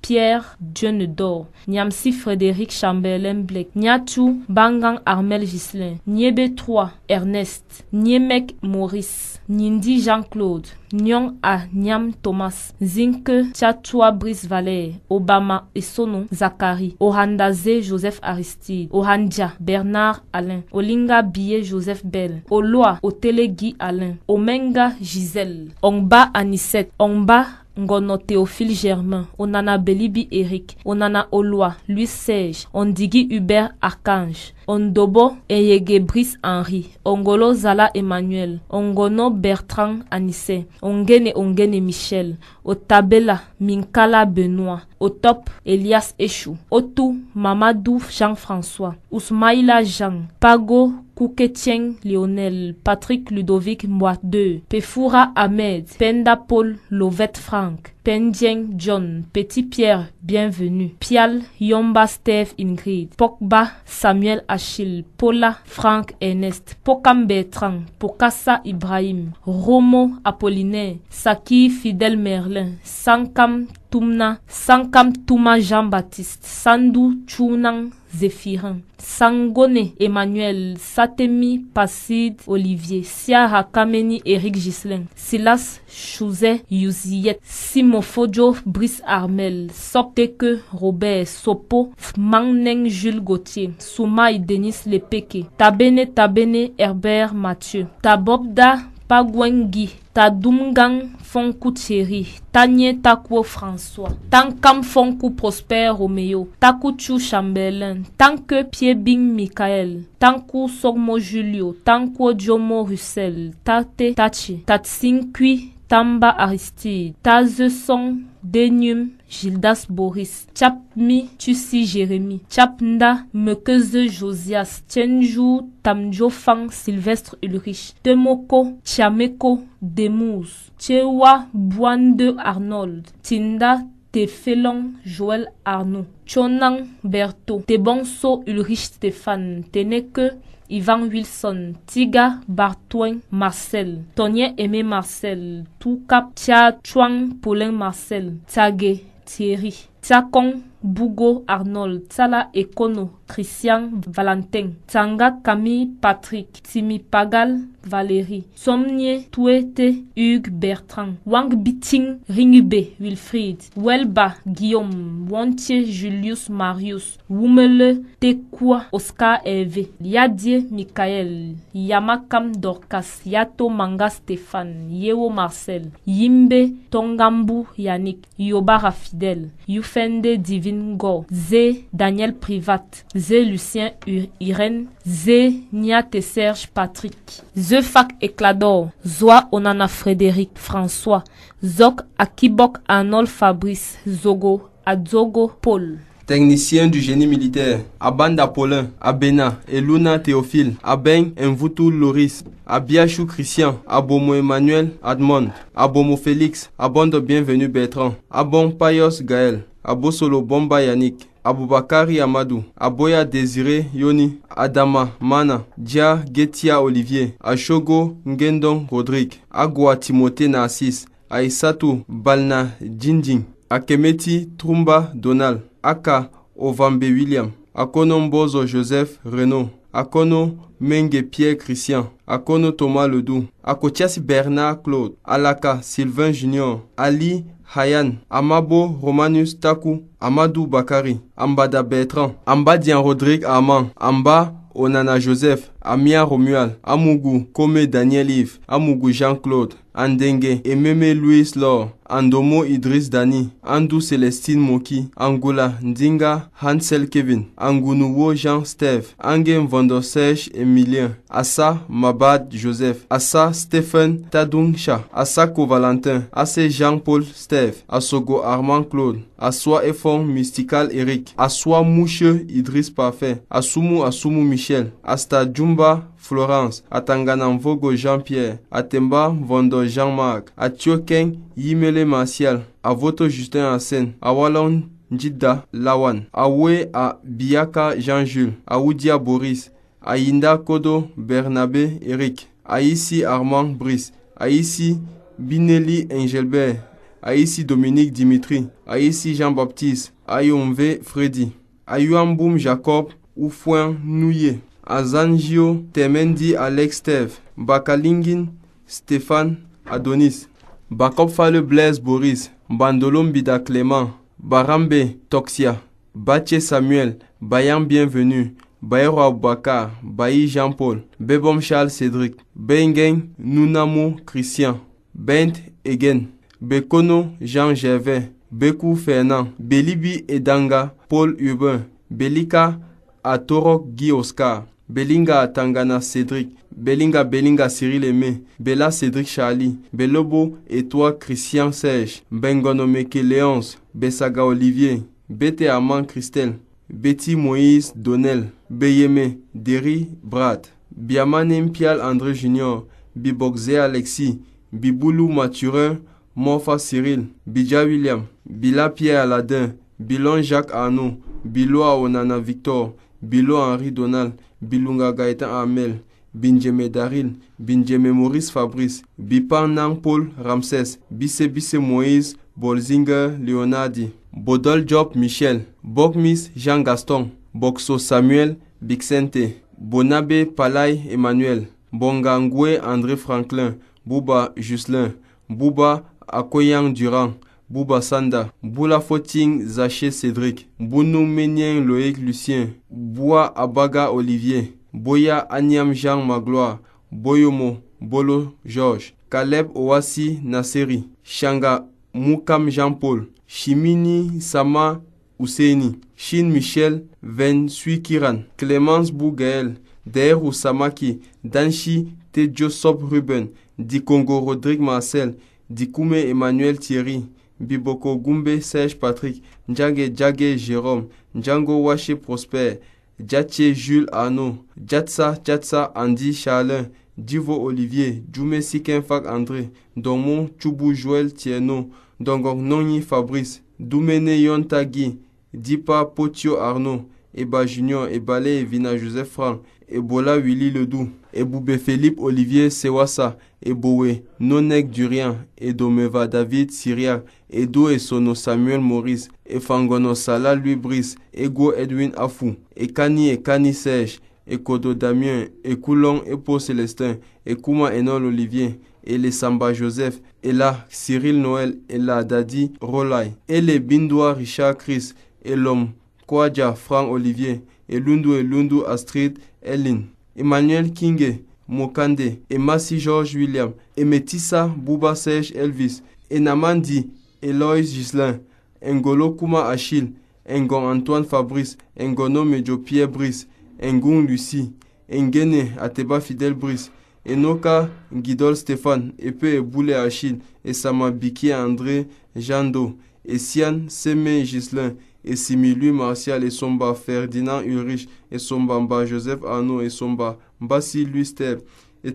E: Pierre Dieunedor, Nyamsi Frédéric Chamberlain Blake, Nyatu Bangang Armel Gislin, Niebe 3 Ernest, Niemek Maurice, Nindi Jean-Claude, Nyong A Nyam Thomas, Zinke Tchatua Brice Valère, Obama Esono Zachary, Ohandaze Joseph Aristide, Ohandja Bernard Alain, Olinga Biye Joseph Bell, Oloa Otele Guy Alain, Omenga Gisèle, Ongba Anisette, Ongba Ngono Théophile Germain, Onana Belibi Eric, Onana Oloa, Louis Serge, Ondigi Hubert Archange, Ondobo Eyege Brice Henri, Ongolo Zala Emmanuel, Ongono Bertrand Anissé, Ongene Michel, Otabela Minkala Benoît, Otop Elias Echou, Otou Mamadou Jean-François, Ousmaïla Jean, Pago Kouketieng Lionel, Patrick Ludovic Mboite, Pefoura Ahmed, Penda Paul Lovette Franck, Pendieng John, Petit Pierre Bienvenu, Pial Yomba Steve Ingrid, Pogba Samuel Achille, Paula Franck Ernest, Pokam Bertrand, Pokassa Ibrahim, Romo Apollinaire, Saki Fidel Merlin, Sankam Touma Jean-Baptiste, Sandou Chunang Zéphirin, Sangone Emmanuel, Satemi Passid Olivier, Siara Kameni Eric Gislin, Silas Chouzet Yuziet, Simofojo Brice Armel, Sopteke Robert Sopo, Mangneng Jules Gauthier, Soumaï Denis Lepeke, Tabene Herbert Mathieu, Tabobda Pagwengi, Tadumgang Fonkou Thierry, Tanye Takwo François, Tankam Fonkou Prosper Roméo, Takuchu Chamberlain, Tanke Piebing Michael, Tankou Sogmo Julio, Tanko Jomo Russell, Tate Tachi, Tatsinkui Tamba Aristide, Tazeson, Denium, Gildas Boris, Chapmi, Tussi Jérémy, Chapnda, Mekeze Josias, Tienjou, Tamjo Fang, Sylvestre Ulrich, Temoko, Tiameko, Demous, Tchewa, Boinde Arnold, Tinda, Tefelon, Joël Arnaud, Chonang Berthaud, Tebonso Ulrich Stéphane, Teneke, Ivan Wilson, Tiga Bartouin Marcel, Tonien Aimé Marcel, Toukap Tia Chuang Paulin Marcel, Tagé Thierry, Tiakong Bougo Arnold, Tsala Ekono, Christian Valentin, Tanga Camille Patrick, Timi Pagal Valérie, Somnier Touete Hugues Bertrand, Wang Biting Ringube Wilfried, Welba Guillaume, Wantier Julius Marius, Wumele Tekwa Oscar Hervé, Yadie Michael, Yamakam Dorcas, Yato Manga Stéphane, Yewo Marcel, Yimbe Tongambu Yannick, Yobara Fidèle, Yufende Divine Go, Zé Daniel Privat, Zé Lucien Irène, Zé Niate Serge Patrick, Zé Fac Éclador, Zoa Onana Frédéric François, Zok Akibok Arnold Fabrice, Zogo Adzogo Paul.
K: Technicien du génie militaire, Abanda Paulin, Abena, Eluna Théophile, Aben Mvutu Loris, Abiachou Christian, Abomo Emmanuel Admond, Abomo Félix, Abondo Bienvenu Bertrand, Abon Payos Gaël, Abosolo Bomba Yannick, Aboubakari Amadou, Aboya Désiré Yoni, Adama Mana, Dia Getia Olivier, Ashogo Ngendong Rodrigue, Agua Timothée Narcisse, Aïssatou Balna Djinding, Akemeti Trumba Donald, Aka Ovambe William, Akono Mbozo Joseph Renaud, Akono Menge Pierre Christian, Akono Thomas Ledoux, Akotiasi Bernard Claude, Alaka Sylvain Junior, Ali Hayan, Amabo Romanus Taku, Amadou Bakari, Ambada Bertrand, Ambadian Rodrigue Armand, Amba Onana Joseph, Amia Romuald, Amougou Kome Daniel Yves, Amougou Jean-Claude, Andenge, Ememe Louis Laure, Andomo Idriss Dani, Andou Célestine Moki, Angoula Ndinga Hansel Kevin, Angounuwo Jean Steve, Angem Vando Serge Emilien, Assa Mabad Joseph, Assa Stephen Tadungsha, Assako Valentin, Assé Jean-Paul Steve, Assogo Armand Claude, Assoa Efon Mystical Eric, Assoa Mouche Idriss Parfait, Asumu Michel, Asta Jumba Florence, Atangana Mvogo Jean-Pierre, Atemba Vondo Jean-Marc, Atioken Yimele Martial, Avoto Justin Asen, Awalon Njida Lawan, Awe a Biaka Jean-Jules, Aoudia Boris, Ayinda Kodo Bernabé Eric, Aïssi Armand Brice, Aïssi Binelli Engelbert, Aïssi Dominique Dimitri, Aïssi Jean-Baptiste, Ayomve Freddy, Ayuamboum Jacob Oufouin Nouye, Azanjio Temendi Alex Steve, Bakalingin Stéphane Adonis, Bakopfale Blaise Boris, Bandolom Bida Clément, Barambe Toxia, Bache Samuel, Bayan Bienvenu, Bayero Aboubacar, Bayi Jean-Paul, Bebom Charles Cédric, Bengen Nounamo Christian, Bent Egen, Bekono Jean Gervais, Bekou Fernand, Belibi Edanga Paul Urbain, Belika Atorok Guy Oscar, Belinga Tangana Cédric, Belinga Cyril Aimé, Bella Cédric Charlie, Belobo et toi Christian Serge, Bengonomeke Léonce, Bessaga Olivier, Bete Armand Christelle, Betty Moïse Donnel, Beyeme Derry Brad, Biamanem Pial André Junior, Biboxé Alexis, Biboulou Mathurin, Morfa Cyril, Bidja William, Bila Pierre Aladin, Bilon Jacques Arnaud, Biloa Onana Victor, Bilo Henri Donald, Bilunga Gaëtan Amel, Binjeme Daril, Binjeme Maurice Fabrice, Bipan Nang Paul Ramsès, Bisse Moïse, Bolzinger Leonardi, Bodol Job Michel, Bokmis Jean Gaston, Bokso Samuel Bixente, Bonabe Palay Emmanuel, Bongangwe André Franklin, Bouba Juslin, Bouba Akoyang Durand, Bouba Sanda, Boula Foting Zaché Cédric, Bounou Ménien Loïc Lucien, Boua Abaga Olivier, Boya Agnam Jean Magloire, Boyomo Bolo Georges, Caleb Ouassi Nasseri, Shanga Moukam Jean-Paul, Chimini Sama Ousseini, Shin Michel Ven Suikiran, Clémence Bougaël, Der Ousamaki, Danchi Tedjosop Ruben, Dikongo Rodrigue Marcel, Dikoume Emmanuel Thierry, Biboko Gumbe Serge Patrick, Ndjage Djage Jérôme, Django Waché Prosper, Djatche Jules Arnaud, Djatsa Andy Charlin, Divo Olivier, Djoume Sikenfak André, Domon Choubou Joël Tierno, Dongong Nonyi Fabrice, Doumene Yontagi, Dipa Potio Arnaud, Eba Junior, Ebale Vina Joseph Franck, Ebola Willy Ledoux, Eboube Philippe Olivier Sewassa, Ebowe Nonek Durien, Edomeva David Syriac, Edo Esono Samuel Maurice, Efangono Salah Louis Brice, Ego Edwin Afou, Ekani Serge, Ekodo Damien, Ekoulon Epo Célestin, Ekouma Enol Olivier, Ele Samba Joseph, Ela Cyril Noël, Ela Dadi Rolay, Ele Bindoua Richard Chris, Elom Kwadja Franck Olivier, Elundu Astrid Elin, Emmanuel Kinge Mokande, Emassi Georges William, Emetissa Bouba Serge Elvis, Enamandi Eloïs Gislin, Ngolo Kuma Achille, Ngon Antoine Fabrice, Ngono Mejo Pierre Brice, Ngung Lucie, Ngene Ateba Fidel Brice, Enoka Guidol Stéphane, Epe Boule Achille, Esama Biki André Jando, Sian Seme Gislin, Similui Martial Esomba, Ferdinand Ulrich Esombamba, Joseph Arnaud Esomba, Mbassi Louis Steb,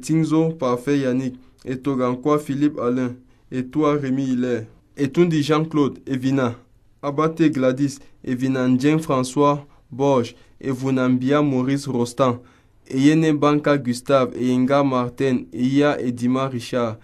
K: Tingzo Parfait Yannick, Togankwa Philippe Alain, toi Rémi Hilaire, Tundi Jean-Claude Evina, Abate Gladys, Evina Ndjeng François Borges, Vunambia Maurice Rostand, Yene Banka Gustave, Yenga Martin, Iya Edima Richard,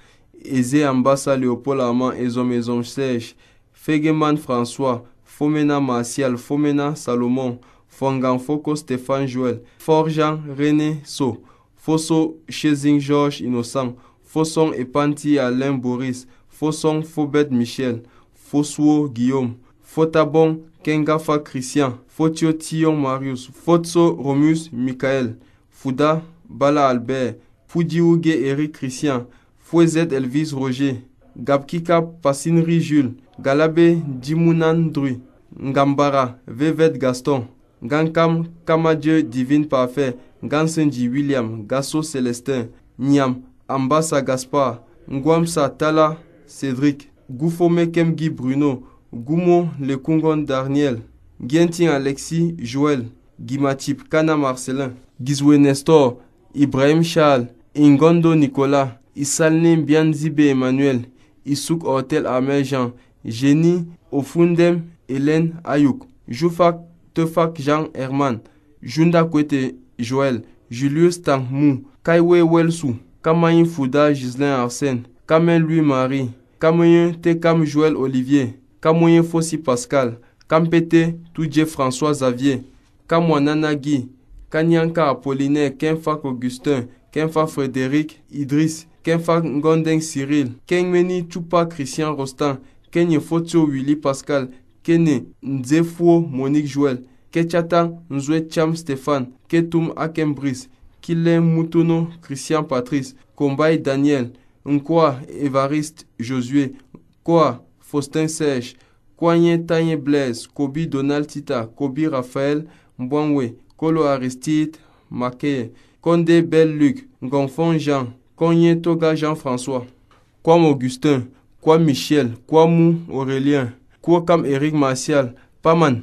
K: Eze Ambassa Léopold Armand, Ezom Serge, Fegeman François, Fomena Martial, Fomena Salomon, Fongan Foko Stéphane Joël, Forjan René So, Fosso Chezing Georges Innocent, Fosson Epanti Alain Boris, Fosson Fobet Michel, Fossuo Guillaume, Fotabon Kengafa Christian, Fotio Tillon Marius, Fotso Romus Michael, Fouda Bala Albert, Foudiouge Eric Christian, Fouezet Elvis Roger, Gabkika Passinri Jules, Galabe Dimounan Drui, Ngambara Vevet Gaston, Gankam Kamadje Divine Parfait, Gansenji William, Gasso Célestin, Niam Ambassa Gaspard, Ngwamsa Tala Cédric, Goufome Kemgi Bruno, Goumo Lekungon Daniel, Gientin Alexis Joël, Guimatip Kana Marcelin, Gizwe Nestor, Ibrahim Charles, Ingondo Nicolas, Isalne Bianzibe Emmanuel, Issouk Hortel Amel Jean, Jenny Ofundem Hélène Ayouk, Joufak Tefak Jean Herman, Junda Kwete Joël, Julius Tangmou, Kaiwe Welsou, Kamayin Fouda Gislain Arsène, Kamen Louis Marie, Kamoyen Tekam Joël Olivier, Kamoyen Fossi Pascal, Kampete Toudje François Xavier, Kamwanana Guy, Kanyanka Apollinaire, Kenfak Augustin, Kenfa Frédéric Idriss, Kenfa Ngondeng Cyril, Kenmeni Chupa Christian Rostand, Kenye Fotio Willy Pascal, Kene Nzefo Monique Joël, Ketchata Nzwe Cham Stéphane, Ketum Akembris, Kilen Moutono Christian Patrice, Kombay Daniel, Nkwa Evariste Josué, Kwa Faustin Serge, Kwanyen Tanye Blaise, Kobi Donald Tita, Kobi Raphaël Mbwanwe, Kolo Aristide Makeye, Konde Bel Luc, Ngonfon Jean, Konyen Toga Jean-François, Kwam Augustin, Kwam Michel, Kwamou Aurélien, Kwakam Eric Martial, Paman,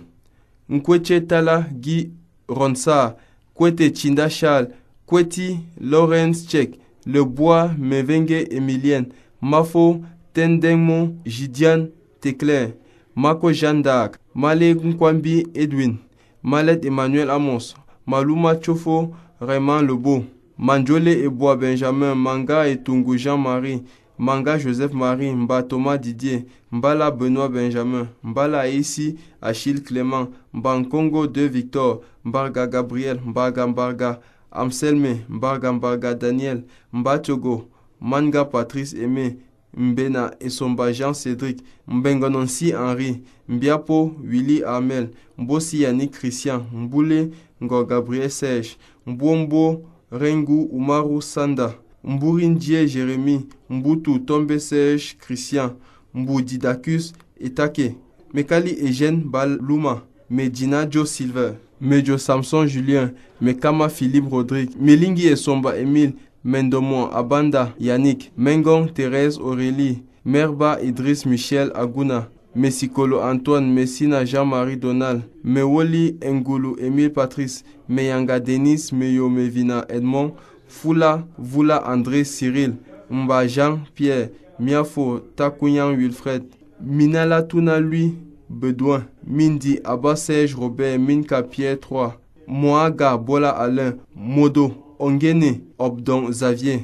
K: Nkweche Tala Guy Ronsard, Kwete Chinda Charles, Kweti Lawrence Tchek, Le Bois Mevenge Emilienne, Mafo Tendengmo Gidiane Teclair, Mako Jeanne d'Arc, Malé Nkwambi Edwin, Malet Emmanuel Amos, Maluma Chofo Raymond Lebeau, Manjole Ebois Benjamin, Manga et Tungu Jean-Marie, Manga Joseph-Marie, Mba Thomas Didier, Mbala Benoît Benjamin, Mbala Aïssi Achille Clément, Mbankongo de Victor, Mbarga Gabriel, Mbarga Amselme, Mbarga Daniel, Mbatiogo, Manga Patrice Aimé, Mbena Esomba Jean Cédric, Mbengononsi Henri, Mbiapo Willy Armel, Mbossi Yannick Christian, Mboule Ngo Gabriel Serge, Mbombo Rengu Umaru Sanda, Mbourindie Jérémy, Mbutu Tombe Serge Christian, Mbudidacus Etake, Mekali Eugène Baluma, Medina Joe Silver, Mejo Samson Julien, Mekama Philippe Rodrigue, Melingi Esomba Emile, Mendomon Abanda Yannick, Mengon Thérèse Aurélie, Merba Idriss Michel Aguna, Messikolo Antoine, Messina Jean-Marie Donald, Mewoli Ngulu Emile Patrice, Meyanga Denis, Meyo Mevina Edmond, Fula Vula André Cyril, Mba Jean Pierre, Miafo Takunyan Wilfred, Minala Tuna Lui Bedouin, Mindi Abba Serge Robert, Minka Pierre 3, Moaga Bola Alain, Modo Ongene Obdon Xavier,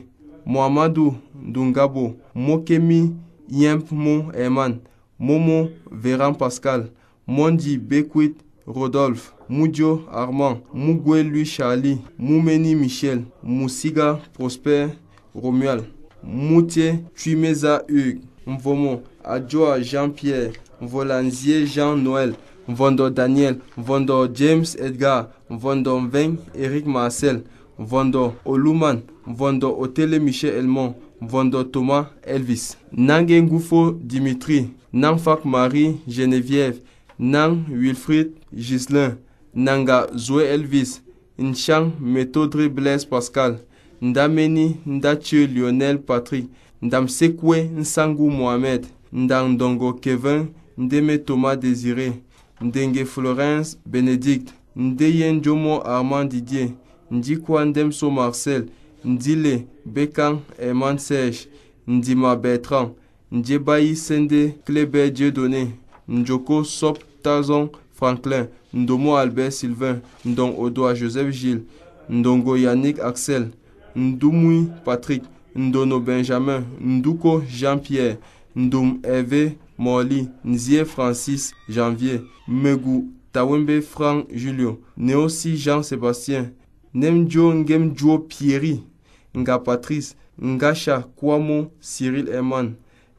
K: Mohamadou Dungabo, Mokemi Yemp Mo Herman, Momo Véran Pascal, Mondi Bekwit Rodolphe, Moudio Armand, Mugwe Louis Charlie, Moumeni Michel, Moussiga Prosper Romuald, Moutier Tuimeza Hugues, Mvomo Adjoa Jean-Pierre, Volanzier Jean-Noël, Vondo Daniel, Vondo James Edgar, Vondo Veng Eric Marcel, Vondo Oluman, Vondo Otele Michel Elmont, Vondo Thomas Elvis, Nange Ngoufo Dimitri, Nanfak Marie Geneviève, Nang Wilfried Gislin, Nanga Zoé Elvis, Nchang Méthodre Blaise Pascal, Ndameni Ndache Lionel Patrick, Ndamsekwe Nsangou Mohamed, Ndandongo Kevin, Ndeme Thomas Désiré, Ndenge Florence Bénédicte, Ndeyen Jomo Armand Didier, Ndikwa Ndemso Marcel, Ndile Bekan Herman Serge, Ndima Bertrand, Ndjebaï Sende Kleber Dieudonné, Njoko Sop Tazon Franklin, Ndomo Albert Sylvain, Ndong Odoa Joseph Gilles, Ndongo Yannick Axel, Ndoumoui Patrick, Ndono Benjamin, Ndouko Jean-Pierre, Ndoum Hervé Morli, Nzie Francis Janvier, Megou Tawembe Franck Julio, Néosi Jean-Sébastien, Nemjo Ngemjo Pierry, Nga Patrice, Ngacha Kwamo Cyril Herman,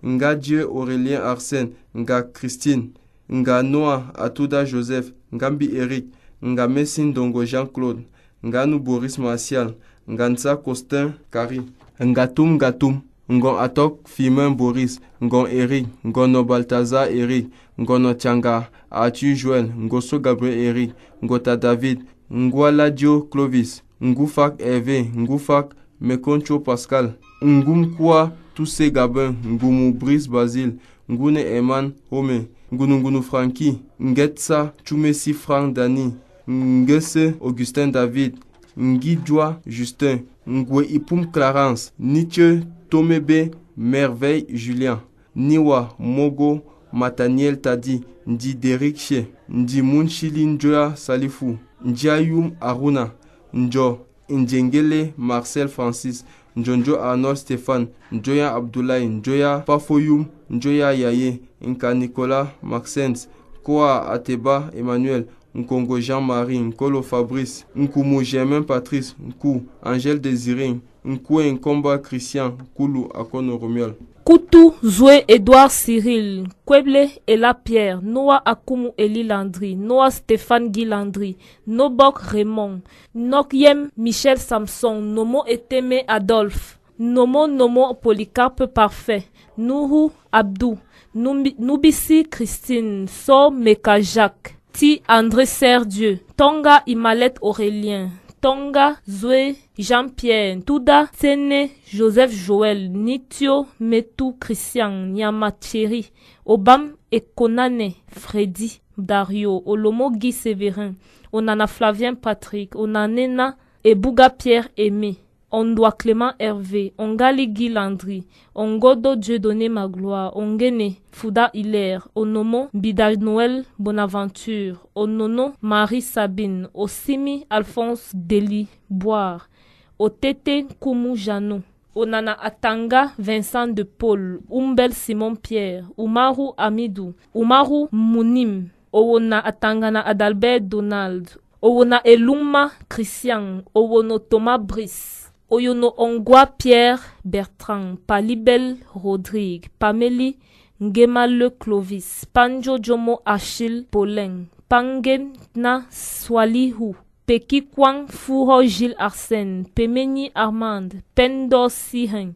K: Nga Dieu Aurélien Arsène, Nga Christine, Nga Noah Atouda Joseph, Ngambi Eric, Nga Messine Dongo Jean-Claude, Nganou Boris Martial, Ngansa Costin Kari, Ngatum Gatum, Ngon Atok Fimin Boris, Ngon Eric, Ngono Balthazar Eric, Ngono Tianga Arthur Joël, Ngoso Gabriel Eric, Ngota David, Ngwaladio Clovis, Ngoufak Hervé, Ngoufak Mekoncho Pascal, Ngumkwa Toussé Gabin, Ngumu Brice Basile, Ngune Eman Home, Ngunu Franki, Ngetsa Chumesi Frank Dani, Ngese Augustin David, Ngidjoa Justin, Ngwe Ipum Clarence, Nietzsche Tomebe Merveille Julien, Niwa Mogo Mataniel Tadi, Ndi Derek Che, Ndi Munchili Njoya Salifou, Ndiayum Aruna, Njo Njengele Marcel Francis, Njonjo Arnold Stéphane, Njoya Abdoulaye, Njoya Pafoyum, Njoya Yaye, Nka Nicolas Maxence, Koa Ateba Emmanuel, Nkongo Jean-Marie, Nkolo Fabrice, Nkumu Germain Patrice, Nkou Angèle Désiré, Nkou Nkomba Christian, Koulou Akono Romuald.
E: Koutou Zoué Edouard Cyril, Kweble Ela Pierre, Noah Akumu Eli Landry, Noah Stéphane Guy Landry, Nobok Raymond, Nokyem Michel Samson, Nomo Eteme Adolphe, Nomo Polycarpe Parfait, Nourou Abdou, Noubissi Christine, So Meka Jacques, Ti André Serdieu, Tonga Imalet Aurélien, Tonga Zoué Jean-Pierre, Touda Tsene Joseph Joël, Nitio Metou Christian, Nyamacheri, Obam Ekonane, Freddy Dario, Olomo Guy Séverin, Onana Flavien Patrick, Onanena Ebouga Pierre Aimé, Ondoa Clément Hervé, Ongali Guy Landry, Ongodo Dieudonné Magloire, Ongene Fouda Hilaire, Onomo Bida Noël Bonaventure, Onono Marie Sabine, Osimi Alphonse Deli Boire, Otete Koumou Janou, Onana Atanga Vincent de Paul, Umbel Simon Pierre, Umaru Amidou, Umaru Mounim, Owona Atangana Adalbert Donald, Owona Eluma Christian, Owono Thomas Brice, Oyono Ongwa Pierre Bertrand, Palibel Rodrigue, Pameli Ngemale Clovis, Panjo Jomo Achille Paulin, Pangen Na Swalihu, Peki Kwang Fouro Gilles Arsène, Pemeni Armand, Pendo Sihen,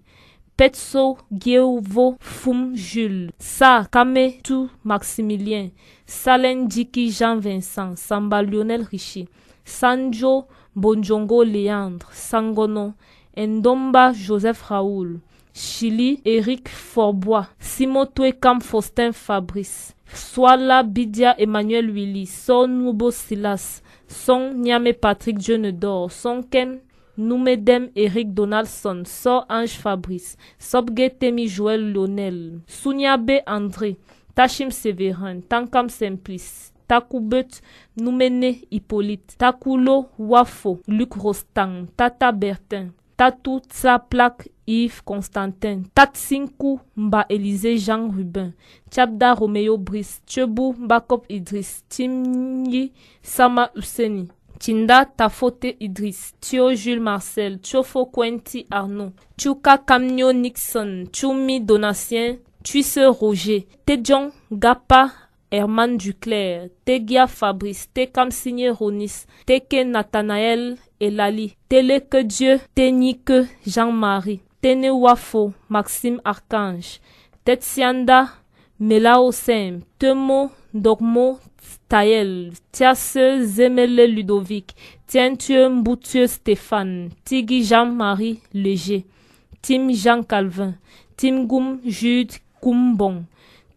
E: Petso Gievo Fum Jules, Sa Kame Tu Maximilien, Salen Diki Jean Vincent, Samba Lionel Richie, Sanjo Bonjongo Léandre, Sangono, Ndomba Joseph Raoul, Chili, Éric Forbois, Simotwe Kam Faustin Fabrice, Swala Bidia Emmanuel Willy, Son Nubo Silas, Son Niame Patrick Djenedor, Son Ken Noumedem Eric Donaldson, So Ange Fabrice, Sobge Temi Joël Lionel, Souniabe André, Tachim Séverin, Tankam Simplice, Takoubet Noumene Hippolyte, Takulo Wafo, Luc Rostang, Tata Bertin, Tatou Tsaplak Yves Constantin, Tatsinkou Mba Élisée Jean Rubin, Tchabda Romeo Brice, Tchebou Bakop Idriss, Timyi Sama Useni, Tinda Tafote Idriss, Thio Jules Marcel, Tchofo Kwenti Arnaud, Tchouka Kamnio Nixon, Tchoumi Donatien, Tuisse Roger, Tedjon Gapa Herman Duclerc, Tegia Fabrice, Tekam Signé Ronis, Teke Nathanaël Elali, Télé que Dieu, Ténique Jean-Marie, Tene Wafo, Maxime Archange, Tetsianda Melao Sem, Temo Dogmo Taël, Tiasse Zemele Ludovic, Tientue Mboutieu Stéphane, Tigui Jean-Marie Léger, Tim Jean Calvin, Tim Goum Jude Kumbon,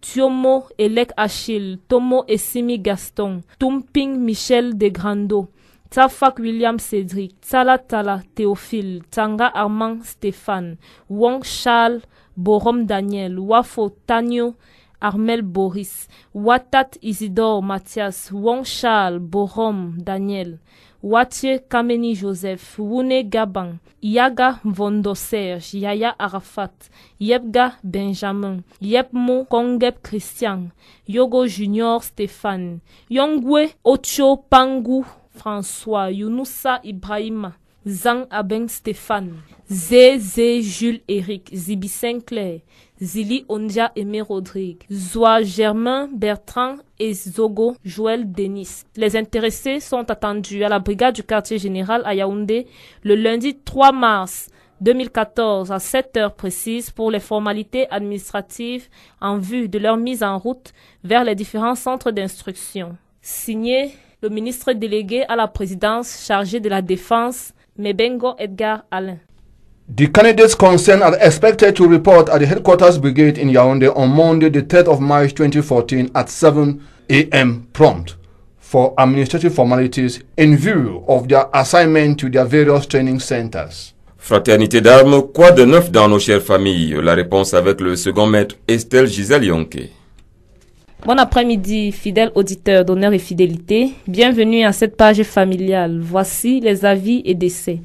E: Thiomo Elek Achille, Tomo Essimi Gaston, Tumping Michel Degrando, Tafak William Cédric, Tala Tala Théophile, Tanga Armand Stéphane, Wong Charles, Borom Daniel, Wafo Tanyo, Armel Boris, Watat Isidore Mathias, Wong Charles, Borom Daniel, Watie Kameni Joseph, Wune Gabang, Yaga Vondo Serge, Yaya Arafat, Yebga Benjamin, Yepmo Kongep Christian, Yogo Junior Stéphane, Yongwe Ocho Pangu François, Younoussa Ibrahima, Zang Abeng Stéphane, Zé Jules Eric, Zibi Sinclair, Zili Ondia Aimé Rodrigue, Zoa Germain Bertrand et Zogo Joël Denis. Les intéressés sont attendus à la brigade du quartier général à Yaoundé le lundi 3 mars 2014 à 7 heures précises pour les formalités administratives en vue de leur mise en route vers les différents centres d'instruction. Signé le ministre délégué à la présidence chargé de la défense, Mebengo Edgar Alain.
C: The candidates concerned are expected to report at the Headquarters Brigade in Yaoundé on Monday, the 3rd of March 2014 at 7 a.m. prompt for administrative formalities in view of their assignment to their various training centers.
B: Fraternité d'armes, quoi de neuf dans nos chères familles? La réponse avec le second maître Estelle Gisèle Yonke.
E: Bon après-midi, fidèles auditeurs d'honneur et fidélité. Bienvenue à cette page familiale. Voici les avis et décès.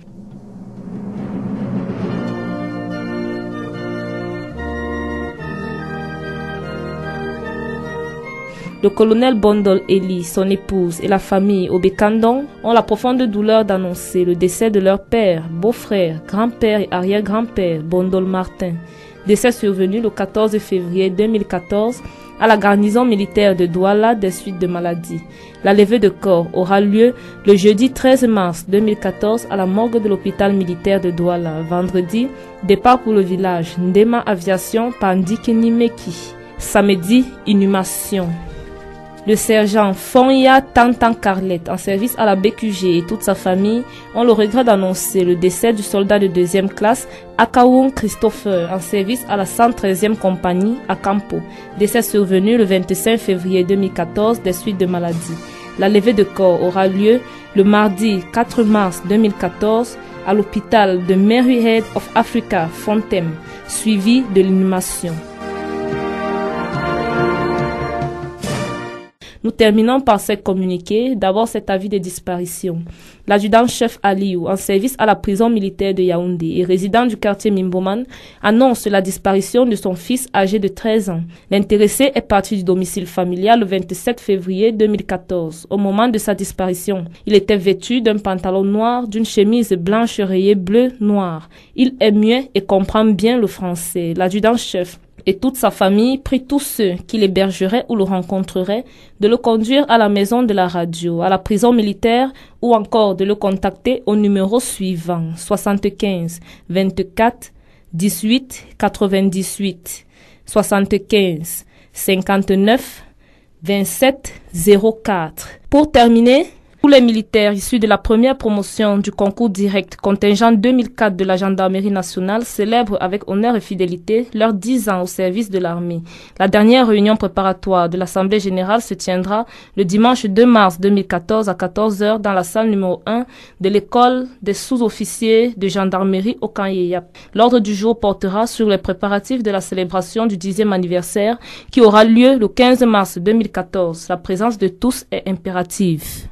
E: Le colonel Bondol Eli, son épouse et la famille Obekandong ont la profonde douleur d'annoncer le décès de leur père, beau-frère, grand-père et arrière-grand-père Bondol Martin. Décès survenu le 14 février 2014 à la garnison militaire de Douala des suites de maladie. La levée de corps aura lieu le jeudi 13 mars 2014 à la morgue de l'hôpital militaire de Douala. Vendredi, départ pour le village Ndema Aviation par Ndikenimeki. Samedi, inhumation. Le sergent Fonya Tantan Carlette, en service à la BQG, et toute sa famille ont le regret d'annoncer le décès du soldat de 2e classe Akaoun Christopher, en service à la 113e compagnie à Campo. Décès survenu le 25 février 2014 des suites de maladie. La levée de corps aura lieu le mardi 4 mars 2014 à l'hôpital de Maryhead of Africa, Fontem, suivi de l'inhumation. Nous terminons par ce communiqué, d'abord cet avis de disparition. L'adjudant-chef Aliou, en service à la prison militaire de Yaoundé et résident du quartier Mimboman, annonce la disparition de son fils âgé de 13 ans. L'intéressé est parti du domicile familial le 27 février 2014. Au moment de sa disparition, il était vêtu d'un pantalon noir, d'une chemise blanche rayée bleu-noir. Il est muet et comprend bien le français. L'adjudant-chef et toute sa famille prient tous ceux qui l'hébergeraient ou le rencontreraient de le conduire à la maison de la radio, à la prison militaire ou encore de le contacter au numéro suivant 75 24 18 98 75 59 27 04. Pour terminer, Tous les militaires issus de la première promotion du concours direct contingent 2004 de la Gendarmerie nationale célèbrent avec honneur et fidélité leurs 10 ans au service de l'armée. La dernière réunion préparatoire de l'Assemblée générale se tiendra le dimanche 2 mars 2014 à 14 h dans la salle numéro 1 de l'école des sous-officiers de gendarmerie au camp Yeyap. L'ordre du jour portera sur les préparatifs de la célébration du 10e anniversaire qui aura lieu le 15 mars 2014. La présence de tous est impérative.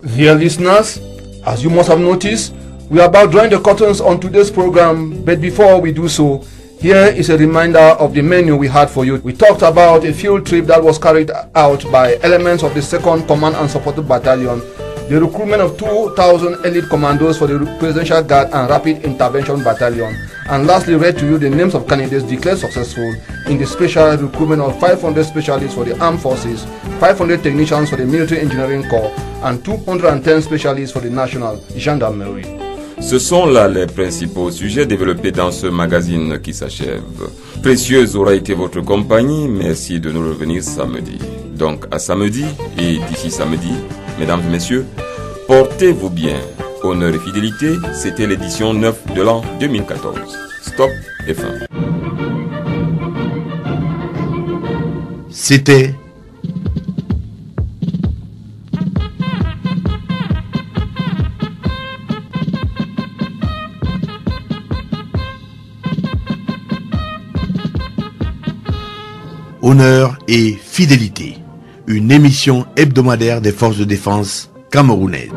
C: Dear listeners, as you must have noticed, we are about drawing the curtains on today's program, but before we do so, here is a reminder of the menu we had for you. We talked about a field trip that was carried out by elements of the 2nd Command and Supported Battalion, the recruitment of 2,000 elite commandos for the Presidential Guard and Rapid Intervention Battalion, and lastly read to you the names of candidates declared successful in the special recruitment of 500 specialists for the Armed Forces, 500 technicians for the Military Engineering Corps, and 210 specialists for the National Gendarmerie.
B: Ce sont là les principaux sujets développés dans ce magazine qui s'achève. Précieuse aura été votre compagnie, merci de nous revenir samedi. Donc à samedi, et d'ici samedi, mesdames et messieurs, portez-vous bien. Honneur et fidélité, c'était l'édition 9 de l'an 2014. Stop et fin.
A: C'était Honneur et fidélité, une émission hebdomadaire des forces de défense camerounaises.